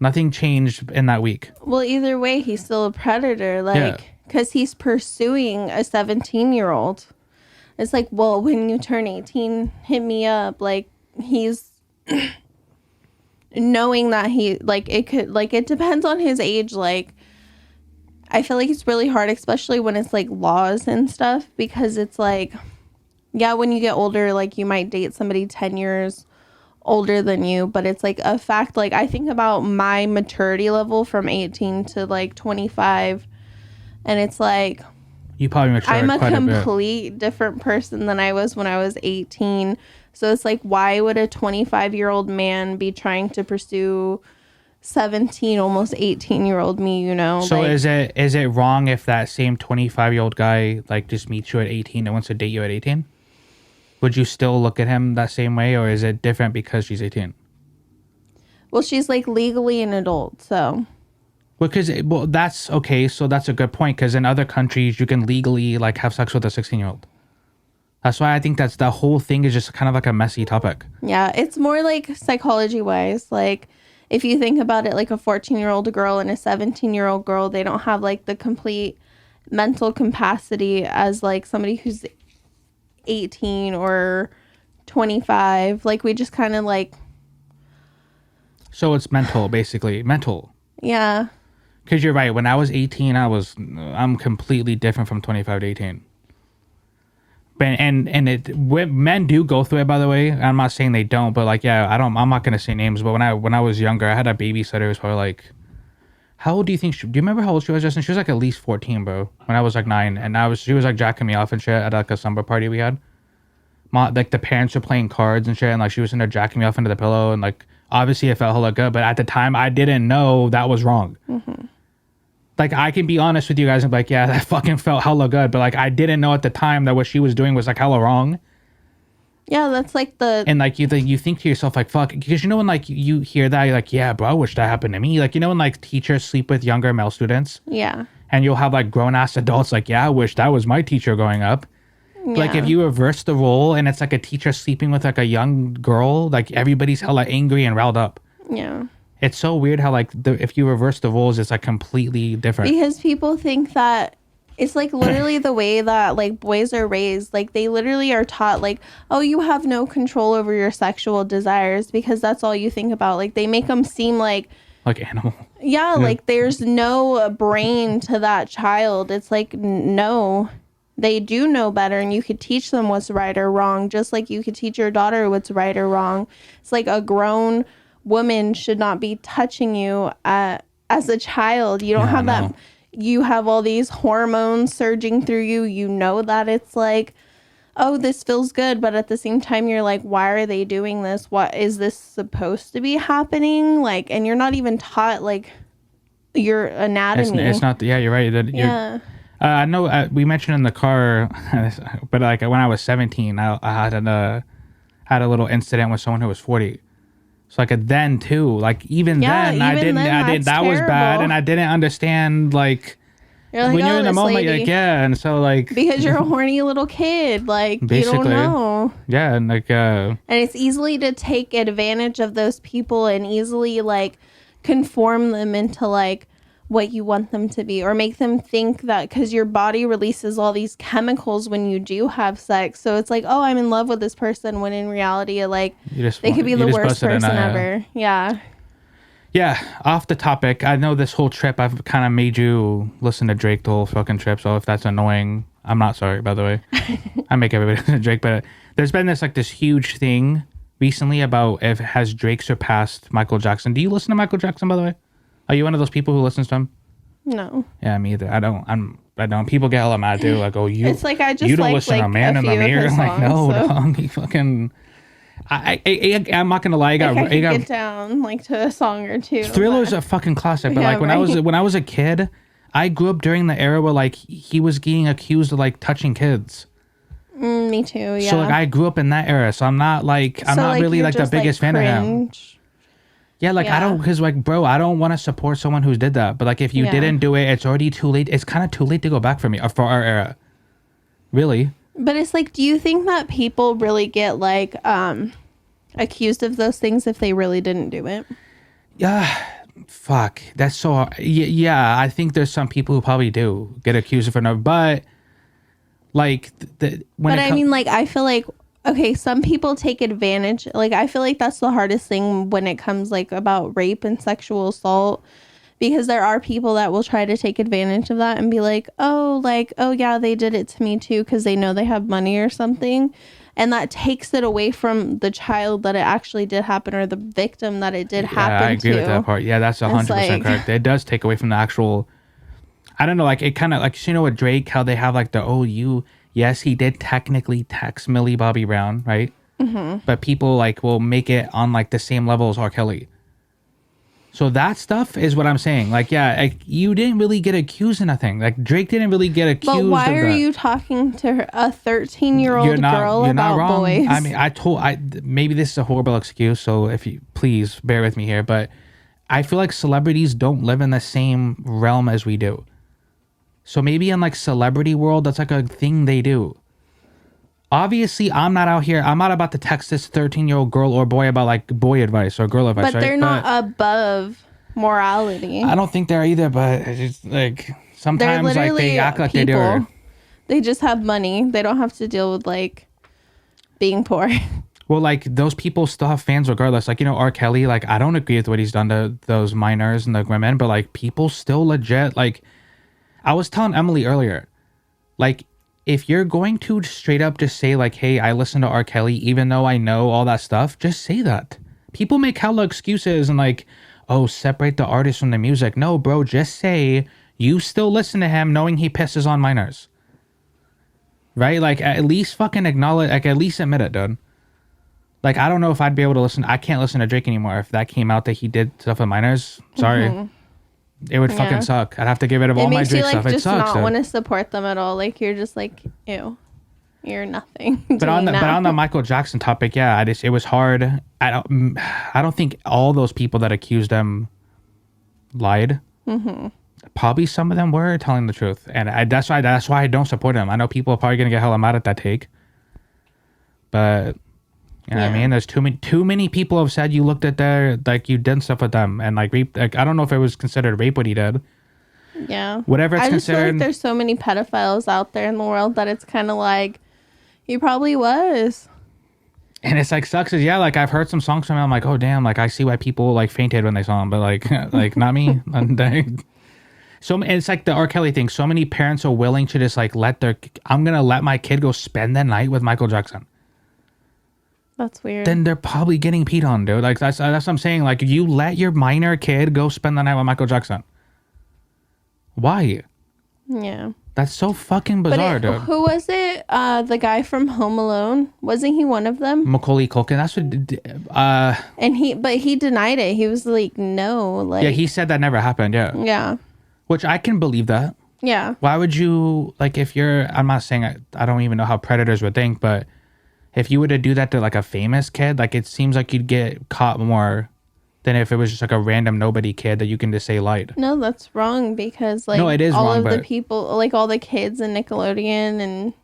Nothing changed in that week. Well, either way, he's still a predator. Like, because he's pursuing a 17-year-old. It's like, well, when you turn 18, hit me up. Like, he's knowing that he, like, it depends on his age. Like, I feel like it's really hard, especially when it's, like, laws and stuff, because it's, like, yeah, when you get older, like, you might date somebody 10 years older than you, but it's, like, a fact. Like, I think about my maturity level from 18 to, like, 25, and it's, like, you probably matured I'm a quite complete different person than I was when I was 18. So it's, like, why would a 25-year-old man be trying to pursue 17, almost 18-year-old me, you know? So like, is it wrong if that same 25-year-old guy, like, just meets you at 18 and wants to date you at 18? Would you still look at him that same way, or is it different because she's 18? Well, she's, like, legally an adult, so... Well, that's okay, so that's a good point, because in other countries, you can legally, like, have sex with a 16-year-old. That's why I think the whole thing is just kind of like a messy topic. Yeah, it's more, like, psychology-wise, like... If you think about it, like, a 14-year-old girl and a 17-year-old girl, they don't have, like, the complete mental capacity as, like, somebody who's 18 or 25. Like, we just kind of, like... So it's mental, basically. Mental. Yeah. Because you're right. When I was 18, I'm completely different from 25 to 18. Men do go through it, by the way. I'm not saying they don't, but, like, yeah, I'm not gonna say names, but when I was younger, I had a babysitter who was probably, like, how old do you think do you remember how old she was, Justin? She was, like, at least 14, bro, when I was, like, 9, and she was, like, jacking me off and shit at, like, a slumber party we had. Like, the parents were playing cards and shit, and, like, she was in there jacking me off into the pillow, and, like, obviously it felt hella good, but at the time I didn't know that was wrong. Mm-hmm. Like, I can be honest with you guys and be like, yeah, that fucking felt hella good. But, like, I didn't know at the time that what she was doing was, like, hella wrong. Yeah, that's, like, the... And, like, you think to yourself, like, fuck. Because, you know, when, like, you hear that, you're like, yeah, bro, I wish that happened to me. Like, you know, when, like, teachers sleep with younger male students? Yeah. And you'll have, like, grown-ass adults like, yeah, I wish that was my teacher growing up. Yeah. Like, if you reverse the role and it's, like, a teacher sleeping with, like, a young girl, like, everybody's hella angry and riled up. Yeah. It's so weird how, like, if you reverse the roles, it's, like, completely different. Because people think that it's, like, literally the way that, like, boys are raised. Like, they literally are taught, like, oh, you have no control over your sexual desires because that's all you think about. Like, they make them seem like animal. Yeah, like, there's no brain to that child. It's like, no, they do know better, and you could teach them what's right or wrong, just like you could teach your daughter what's right or wrong. It's like a grown woman should not be touching you as a child. You don't have that. You have all these hormones surging through you. You know that it's like, oh, this feels good. But at the same time, you're like, why are they doing this? What is this supposed to be happening? Like, and you're not even taught, like, your anatomy. It's not. Yeah, you're right. Yeah. I know we mentioned in the car, but, like, when I was 17, I had a little incident with someone who was 40. So, like, then too, like, even then I didn't that was bad, and I didn't understand, like, when you're in the moment, you're like, yeah, and so, like, because you're a horny little kid, like, basically, you don't know. Yeah, and, like, and it's easily to take advantage of those people and easily, like, conform them into, like, what you want them to be, or make them think that, because your body releases all these chemicals when you do have sex, so it's like, oh, I'm in love with this person, when in reality, like, they could be the worst person ever. Yeah Off the topic, I know this whole trip I've kind of made you listen to Drake the whole fucking trip, so if that's annoying, I'm not sorry, by the way. I make everybody listen to Drake, but there's been this huge thing recently about if has Drake surpassed Michael Jackson. Do you listen to Michael Jackson, by the way? Are you one of those people who listens to him? No. Yeah, me either. I don't. People get hella mad too. Like, oh, it's like I just you don't like, listen to Man in the Mirror. Songs, like, no, dog. He fucking. I'm not gonna lie. I got get down like to a song or two. Thriller's a fucking classic. But like when I was a kid, I grew up during the era where like he was getting accused of like touching kids. Me too. Yeah. So like I grew up in that era. So I'm not really like the biggest fan of him. Yeah, like I don't, because like, bro, I don't want to support someone who did that. But like, if you didn't do it, it's already too late. It's kind of too late to go back for me, for our era. Really. But it's like, do you think that people really get like accused of those things if they really didn't do it? Yeah, fuck. That's so hard. Yeah, I think there's some people who probably do get accused of it, but like, I mean, like, I feel like. Okay, some people take advantage. Like, I feel like that's the hardest thing when it comes, like, about rape and sexual assault. Because there are people that will try to take advantage of that and be like, oh, yeah, they did it to me, too, because they know they have money or something. And that takes it away from the child that it actually did happen or the victim that it did happen to. Yeah, I agree with that part. Yeah, that's 100% correct. It does take away from the actual... I don't know, like, it kind of, like, you know, with Drake, how they have, like, yes, he did technically text Millie Bobby Brown, right? Mm-hmm. But people like will make it on like the same level as R. Kelly. So that stuff is what I'm saying. Like, yeah, like, you didn't really get accused of nothing. Like Drake didn't really get accused. But why are you talking to a 13-year-old girl about boys? I mean, maybe this is a horrible excuse. So if you please bear with me here, but I feel like celebrities don't live in the same realm as we do. So maybe in like celebrity world, that's like a thing they do. Obviously, I'm not out here. I'm not about to text this 13-year-old girl or boy about like boy advice or girl advice. But they're not above morality. I don't think they're either. But it's like sometimes like they act like people. They do. They just have money. They don't have to deal with like being poor. Well, like those people still have fans regardless. Like, you know, R. Kelly. Like, I don't agree with what he's done to those minors and the women, but like people still legit like. I was telling Emily earlier, like, if you're going to straight up just say, like, hey, I listen to R. Kelly, even though I know all that stuff, just say that. People make hella excuses and, like, oh, separate the artist from the music. No, bro, just say you still listen to him knowing he pisses on minors. Right? Like, at least fucking acknowledge, like, at least admit it, dude. Like, I don't know if I'd be able to listen. I can't listen to Drake anymore. If that came out that he did stuff with minors, sorry. Mm-hmm. It would fucking suck. I'd have to get rid of all my Drake stuff. It makes you like just not want to support them at all. Like you're just like, ew, you're nothing. But on the Michael Jackson topic, yeah, it was hard. I don't think all those people that accused him lied. Mm-hmm. Probably some of them were telling the truth, and that's why I don't support him. I know people are probably gonna get hella mad at that take, but. You know what I mean? There's too many people have said you looked at their, like, you did stuff with them and like rape. Like, I don't know if it was considered rape what he did. Yeah. Whatever it's considered. I just feel like there's so many pedophiles out there in the world that it's kind of like, he probably was. And it's like sucks is like I've heard some songs from him. I'm like, oh damn, like I see why people like fainted when they saw him, but like like not me. So it's like the R. Kelly thing. So many parents are willing to just like I'm gonna let my kid go spend the night with Michael Jackson. That's weird. Then they're probably getting peed on, dude. Like that's what I'm saying. Like you let your minor kid go spend the night with Michael Jackson. Why? Yeah. That's so fucking bizarre, dude. Who was it? The guy from Home Alone? Wasn't he one of them? Macaulay Culkin. That's what. And he denied it. He was like, no, like. Yeah, he said that never happened. Yeah. Yeah. Which I can believe that. Yeah. Why would you like if you're? I'm not saying I don't even know how predators would think, but. If you were to do that to like a famous kid, like it seems like you'd get caught more than if it was just like a random nobody kid that you can just say lied. No, that's wrong because like no, it is all wrong, of the people, like all the kids in Nickelodeon and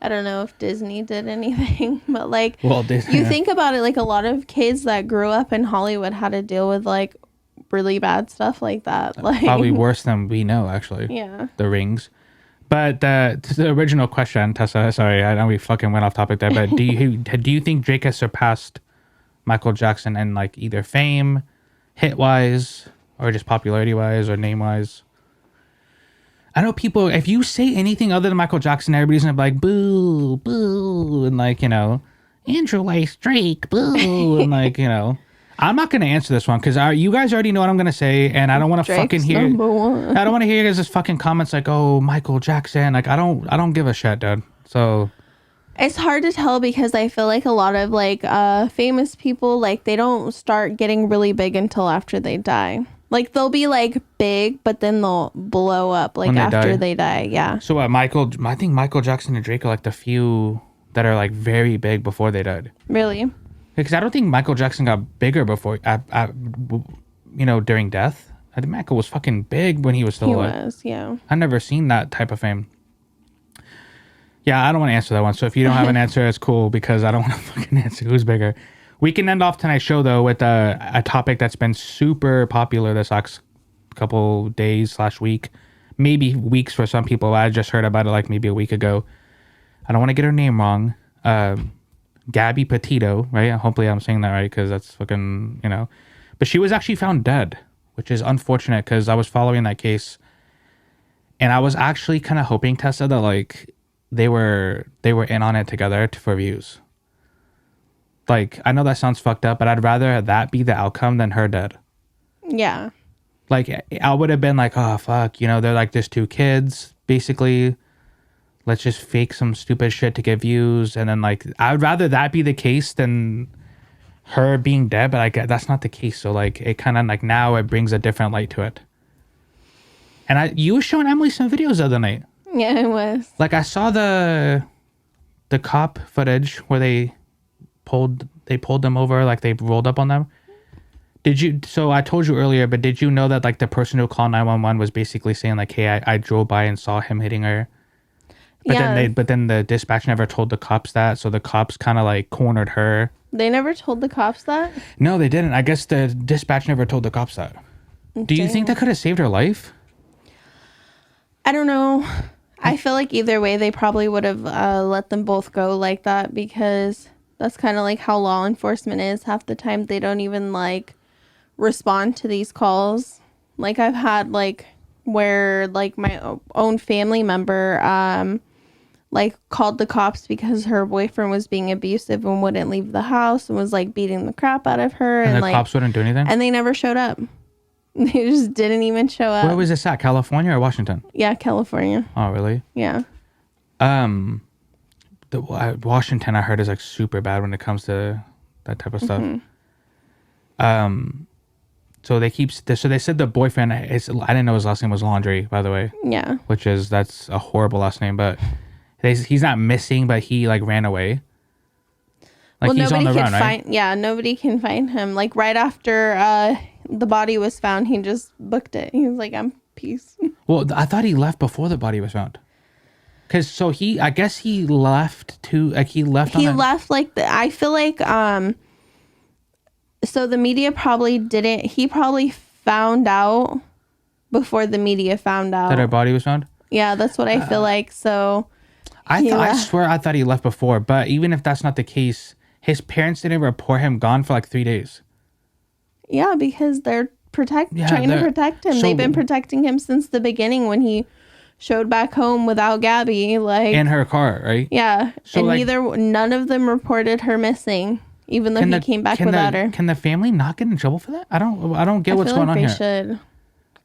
I don't know if Disney did anything, but like you think about it, like a lot of kids that grew up in Hollywood had to deal with like really bad stuff like that. Like probably worse than we know, actually. Yeah. The Rings. But the original question, Tessa, sorry, I know we fucking went off topic there, but do you think Drake has surpassed Michael Jackson in like either fame, hit-wise, or just popularity-wise or name-wise? I know people, if you say anything other than Michael Jackson, everybody's gonna be like, boo, boo, and like, you know, Andrew likes Drake, boo, and like, you know. I'm not going to answer this one because you guys already know what I'm going to say, and I don't want to fucking hear. I don't want to hear you guys' fucking comments like, "Oh, Michael Jackson." Like, I don't give a shit, dude. So it's hard to tell because I feel like a lot of like famous people, like they don't start getting really big until after they die. Like they'll be like big, but then they'll blow up like after they die. Yeah. So I think Michael Jackson and Drake are like the few that are like very big before they died. Really? Because I don't think Michael Jackson got bigger before, during death. I think Michael was fucking big when he was still alive. He was, yeah. I've never seen that type of fame. Yeah, I don't want to answer that one. So if you don't have an answer, it's cool because I don't want to fucking answer who's bigger. We can end off tonight's show, though, with a topic that's been super popular this last couple days / week. Maybe weeks for some people. I just heard about it like maybe a week ago. I don't want to get her name wrong. Gabby Petito, right? Hopefully I'm saying that right because that's fucking, But she was actually found dead, which is unfortunate because I was following that case. And I was actually kind of hoping, Tessa, that like they were in on it together for views. Like, I know that sounds fucked up, but I'd rather that be the outcome than her dead. Yeah. Like, I would have been like, oh, fuck, they're like, there's 2 kids, basically. Let's just fake some stupid shit to get views. And then, like, I would rather that be the case than her being dead, but like, that's not the case. So, like, it kind of, like, now it brings a different light to it. And you were showing Emily some videos the other night. Yeah, it was. Like, I saw the cop footage where they pulled them over, like they rolled up on them. So I told you earlier, but did you know that like the person who called 911 was basically saying like, hey, I drove by and saw him hitting her. But then the dispatch never told the cops that, so the cops kind of like cornered her. They never told the cops that? No, they didn't. I guess the dispatch never told the cops that. Do you think that could have saved her life? I don't know. I feel like either way they probably would have let them both go like that because that's kind of like how law enforcement is. Half the time they don't even like respond to these calls. Like I've had like where like my own family member like called the cops because her boyfriend was being abusive and wouldn't leave the house and was like beating the crap out of her. And the like, cops wouldn't do anything? And they never showed up. They just didn't even show up. Where was this at? California or Washington? Yeah, California. Oh, really? Yeah. Washington, I heard, is like super bad when it comes to that type of stuff. So they said the boyfriend I didn't know his last name was Laundry, by the way. Yeah. That's a horrible last name, but he's not missing, but he like ran away. Like he's on the run, right? Yeah, nobody can find him. Like right after the body was found, he just booked it. He was like, I'm peace. Well, I thought he left before the body was found. I guess he left too. Like he left. I feel like so the media probably didn't. He probably found out before the media found out that her body was found. Yeah, that's what I feel like. So I swear I thought he left before, but even if that's not the case, his parents didn't report him gone for like 3 days. Yeah, because they're trying to protect him. They've been protecting him since the beginning when he showed back home without Gabby, like in her car, right? Yeah, so and none of them reported her missing, even though he came back without her. Can the family not get in trouble for that? I don't get what's going on here. They should,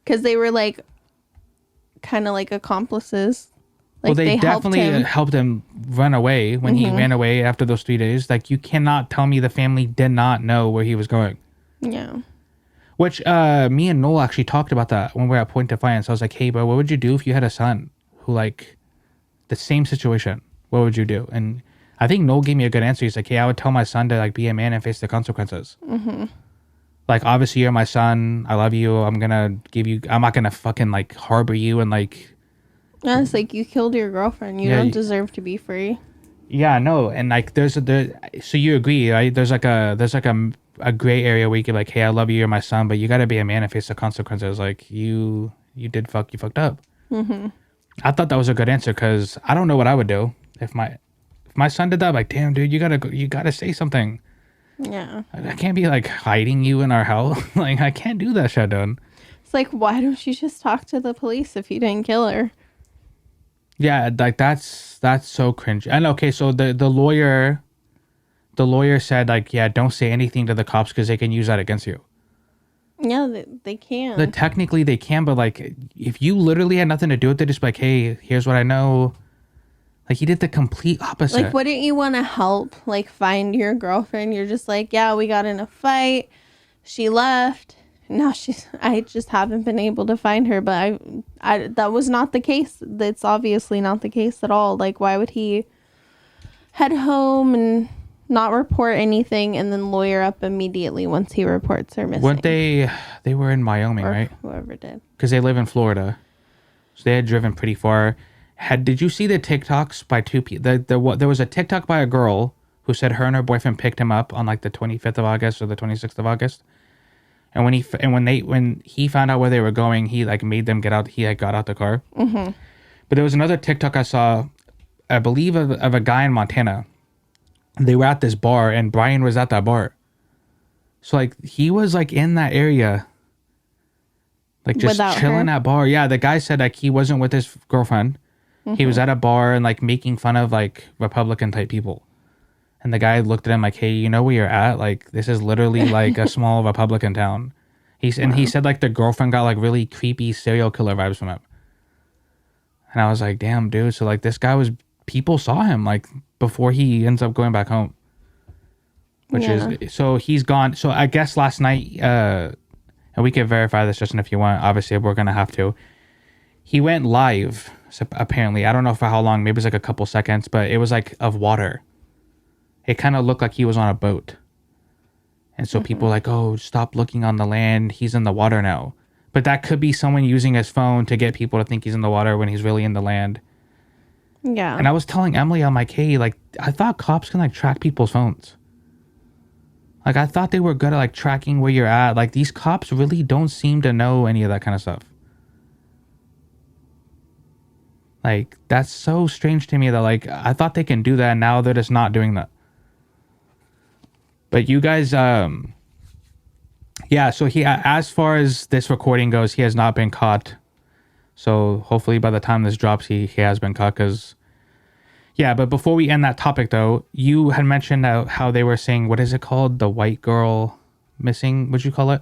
because they were like, kind of like accomplices. Like, well, they definitely helped him run away when he ran away after those 3 days. Like, you cannot tell me the family did not know where he was going. Yeah. Which me and Noel actually talked about that when we were at Point Defiance. I was like, hey, bro, what would you do if you had a son who, like, the same situation? What would you do? And I think Noel gave me a good answer. He's like, hey, I would tell my son to, like, be a man and face the consequences. Like, obviously, you're my son. I love you. I'm not going to fucking, like, harbor you and, like... Yeah, it's like you killed your girlfriend. You don't deserve to be free. Yeah, no. And, like, so you agree, right? There's like a gray area where you can like, hey, I love you, you're my son, but you got to be a man and face the consequences. Like you fucked up. I thought that was a good answer because I don't know what I would do if my son did that. I'm like, damn, dude, you gotta say something. Yeah, I can't be like hiding you in our house. Like I can't do that shit, dude. It's like, why don't you just talk to the police if you didn't kill her? Yeah, like that's so cringe. And okay, so the lawyer the lawyer said, like, yeah, don't say anything to the cops because they can use that against you. Yeah, they can. But technically they can, but like, if you literally had nothing to do with it, just like, hey, here's what I know. Like, he did the complete opposite. Like, wouldn't you want to help, like, find your girlfriend? You're just like, yeah, we got in a fight. She left. Now I just haven't been able to find her. But I that was not the case. That's obviously not the case at all. Like, why would he head home and not report anything and then lawyer up immediately once he reports her missing? Weren't they were in Wyoming, or right? Whoever did. Because they live in Florida. So they had driven pretty far. Did you see the TikToks by two people? There was a TikTok by a girl who said her and her boyfriend picked him up on like the 25th of August or the 26th of August. And when he found out where they were going, he like made them get out. He like got out the car. Mm-hmm. But there was another TikTok I saw, I believe of a guy in Montana. They were at this bar and Brian was at that bar. So like he was like in that area, like just without chilling her? at bar. Yeah, the guy said like he wasn't with his girlfriend. Mm-hmm. He was at a bar and like making fun of like Republican type people. And the guy looked at him like, hey, you know where you're at? Like, this is literally like a small Republican town. He said like the girlfriend got like really creepy serial killer vibes from him. And I was like, damn, dude. So like this guy people saw him like before he ends up going back home. So he's gone. So I guess last night, and we can verify this, Justin, if you want. Obviously, we're going to have to. He went live, apparently. I don't know for how long. Maybe it's like a couple seconds, but it was like of water. It kind of looked like he was on a boat. And so people were like, oh, stop looking on the land. He's in the water now. But that could be someone using his phone to get people to think he's in the water when he's really in the land. Yeah. And I was telling Emily, I'm like, hey, like, I thought cops can like track people's phones. Like, I thought they were good at like tracking where you're at. Like, these cops really don't seem to know any of that kind of stuff. Like, that's so strange to me that like, I thought they can do that and now they're just not doing that. But you guys, yeah, so as far as this recording goes, he has not been caught. So hopefully by the time this drops, he has been caught. Yeah, but before we end that topic, though, you had mentioned how they were saying, what is it called? The white girl missing, what'd you call it?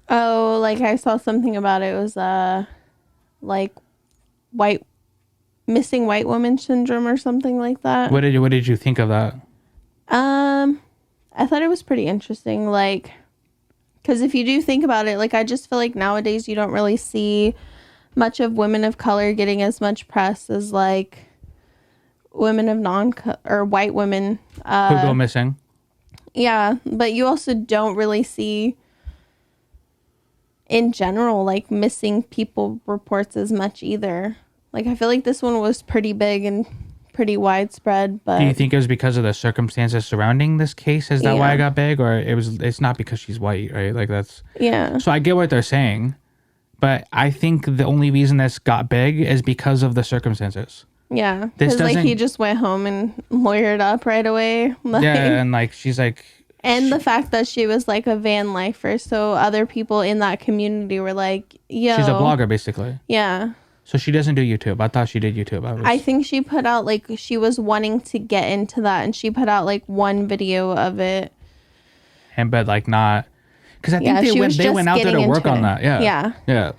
Oh, like I saw something about it. It was like missing white woman syndrome or something like that. What did you think of that? I thought it was pretty interesting, like, because if you do think about it, like, I just feel like nowadays you don't really see much of women of color getting as much press as, like, women of or white women. Who go missing. Yeah, but you also don't really see, in general, like, missing people reports as much either. Like, I feel like this one was pretty big and pretty widespread, but do you think it was because of the circumstances surrounding this case? Is that why it got big, or it's not because she's white, right? Like that's so I get what they're saying, but I think the only reason this got big is because of the circumstances. Yeah, because like he just went home and lawyered up right away. Like, yeah, and like she's like, and the fact that she was like a van lifer, so other people in that community were like, yo, she's a blogger basically. Yeah. So she doesn't do YouTube. I thought she did YouTube. I think she put out, like, she was wanting to get into that, and she put out, like, one video of it. But, like, not... Because I think they went out there to work on that. Yeah. Yeah.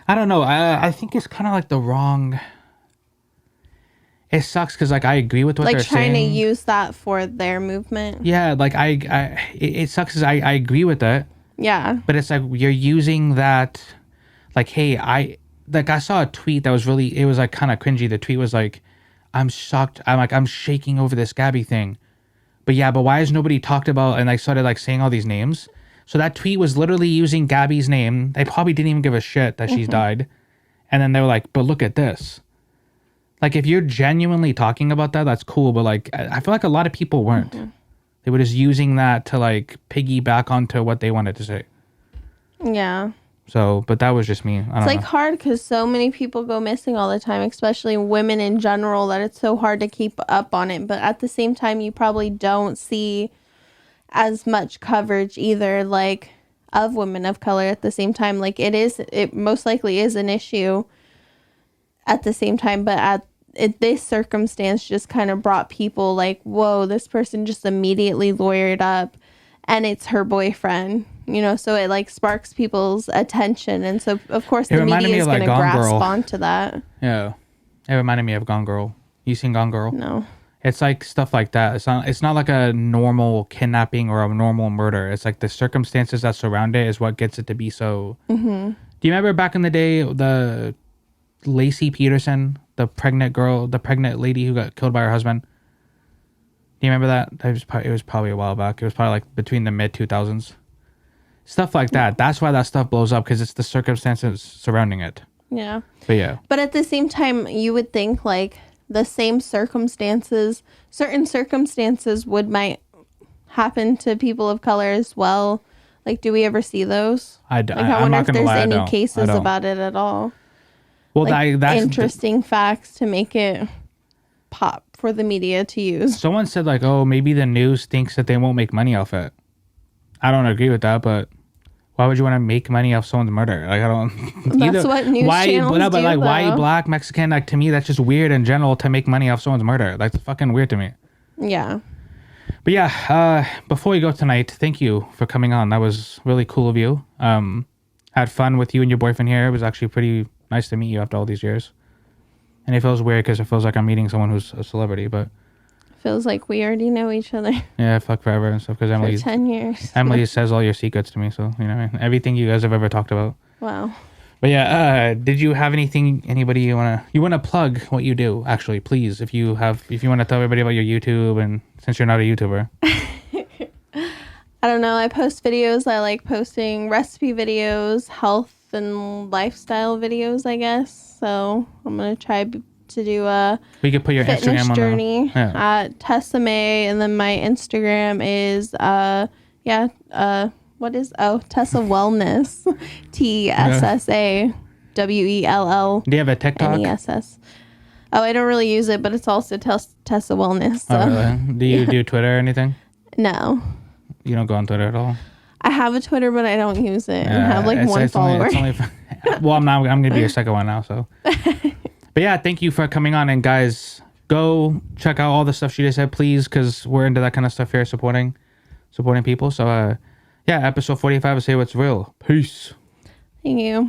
I don't know. I think it's kind of, like, the wrong... It sucks because, like, I agree with what they're saying. Like, trying to use that for their movement. Yeah, like, it sucks because I agree with that. Yeah. But it's like, you're using that... Like, hey, I saw a tweet that was really, it was like kind of cringy. The tweet was like, I'm shocked. I'm shaking over this Gabby thing. But why has nobody talked about, and I started like saying all these names. So that tweet was literally using Gabby's name. They probably didn't even give a shit that she's died. And then they were like, but look at this. Like if you're genuinely talking about that, that's cool. But like, I feel like a lot of people weren't. They were just using that to like piggyback onto what they wanted to say. Yeah. So, but that was just me. It's like hard because so many people go missing all the time, especially women in general, that it's so hard to keep up on it. But at the same time, you probably don't see as much coverage either, like, of women of color at the same time. Like, it most likely is an issue at the same time. But this circumstance just kind of brought people like, whoa, this person just immediately lawyered up, and it's her boyfriend, you know, so it like sparks people's attention, and so of course the media is going to grasp onto that. Yeah, it reminded me of Gone Girl. You seen Gone Girl? No. It's like stuff like that. It's not like a normal kidnapping or a normal murder. It's like the circumstances that surround it is what gets it to be so. Do you remember back in the day, the Lacey Peterson, the pregnant lady who got killed by her husband? Do you remember that? It was probably a while back. It was probably like between the mid 2000s. Stuff like that. That's why that stuff blows up, because it's the circumstances surrounding it. Yeah. But yeah. But at the same time, you would think like the same circumstances, certain circumstances might happen to people of color as well. Like, do we ever see those? I wonder if there's any cases about it at all. Well, like, that's interesting facts to make it pop for the media to use. Someone said like, oh, maybe the news thinks that they won't make money off it. I don't agree with that, but why would you want to make money off someone's murder? Like, I don't. That's what news channels do. But like, why black, Mexican? Like, to me, that's just weird in general to make money off someone's murder. Like, it's fucking weird to me. Yeah. But yeah, before we go tonight, thank you for coming on. That was really cool of you. Had fun with you and your boyfriend here. It was actually pretty nice to meet you after all these years. And it feels weird because it feels like I'm meeting someone who's a celebrity, but feels like we already know each other. Yeah, fuck forever and stuff. Because Emily, 10 years. Emily says all your secrets to me, so you know everything you guys have ever talked about. Wow. But yeah, did you have anything? Anybody you wanna plug what you do? Actually, please, if you want to tell everybody about your YouTube, and since you're not a YouTuber. I don't know. I post videos. I like posting recipe videos, health and lifestyle videos, I guess. So I'm gonna try to do a we could put your fitness Instagram journey at Tessa May, and then my Instagram is Tessawellness, TESSAWELL. Do you have a TikTok? NESS. Oh, I don't really use it, but it's also Tessawellness. So. Oh, really? Do you do Twitter or anything? No. You don't go on Twitter at all? I have a Twitter, but I don't use it. I have like one follower. Well, I'm going to be your second one now, so. But yeah, thank you for coming on. And guys, go check out all the stuff she just said, please, because we're into that kind of stuff here, supporting people. So, yeah, episode 45 will say what's real. Peace. Thank you.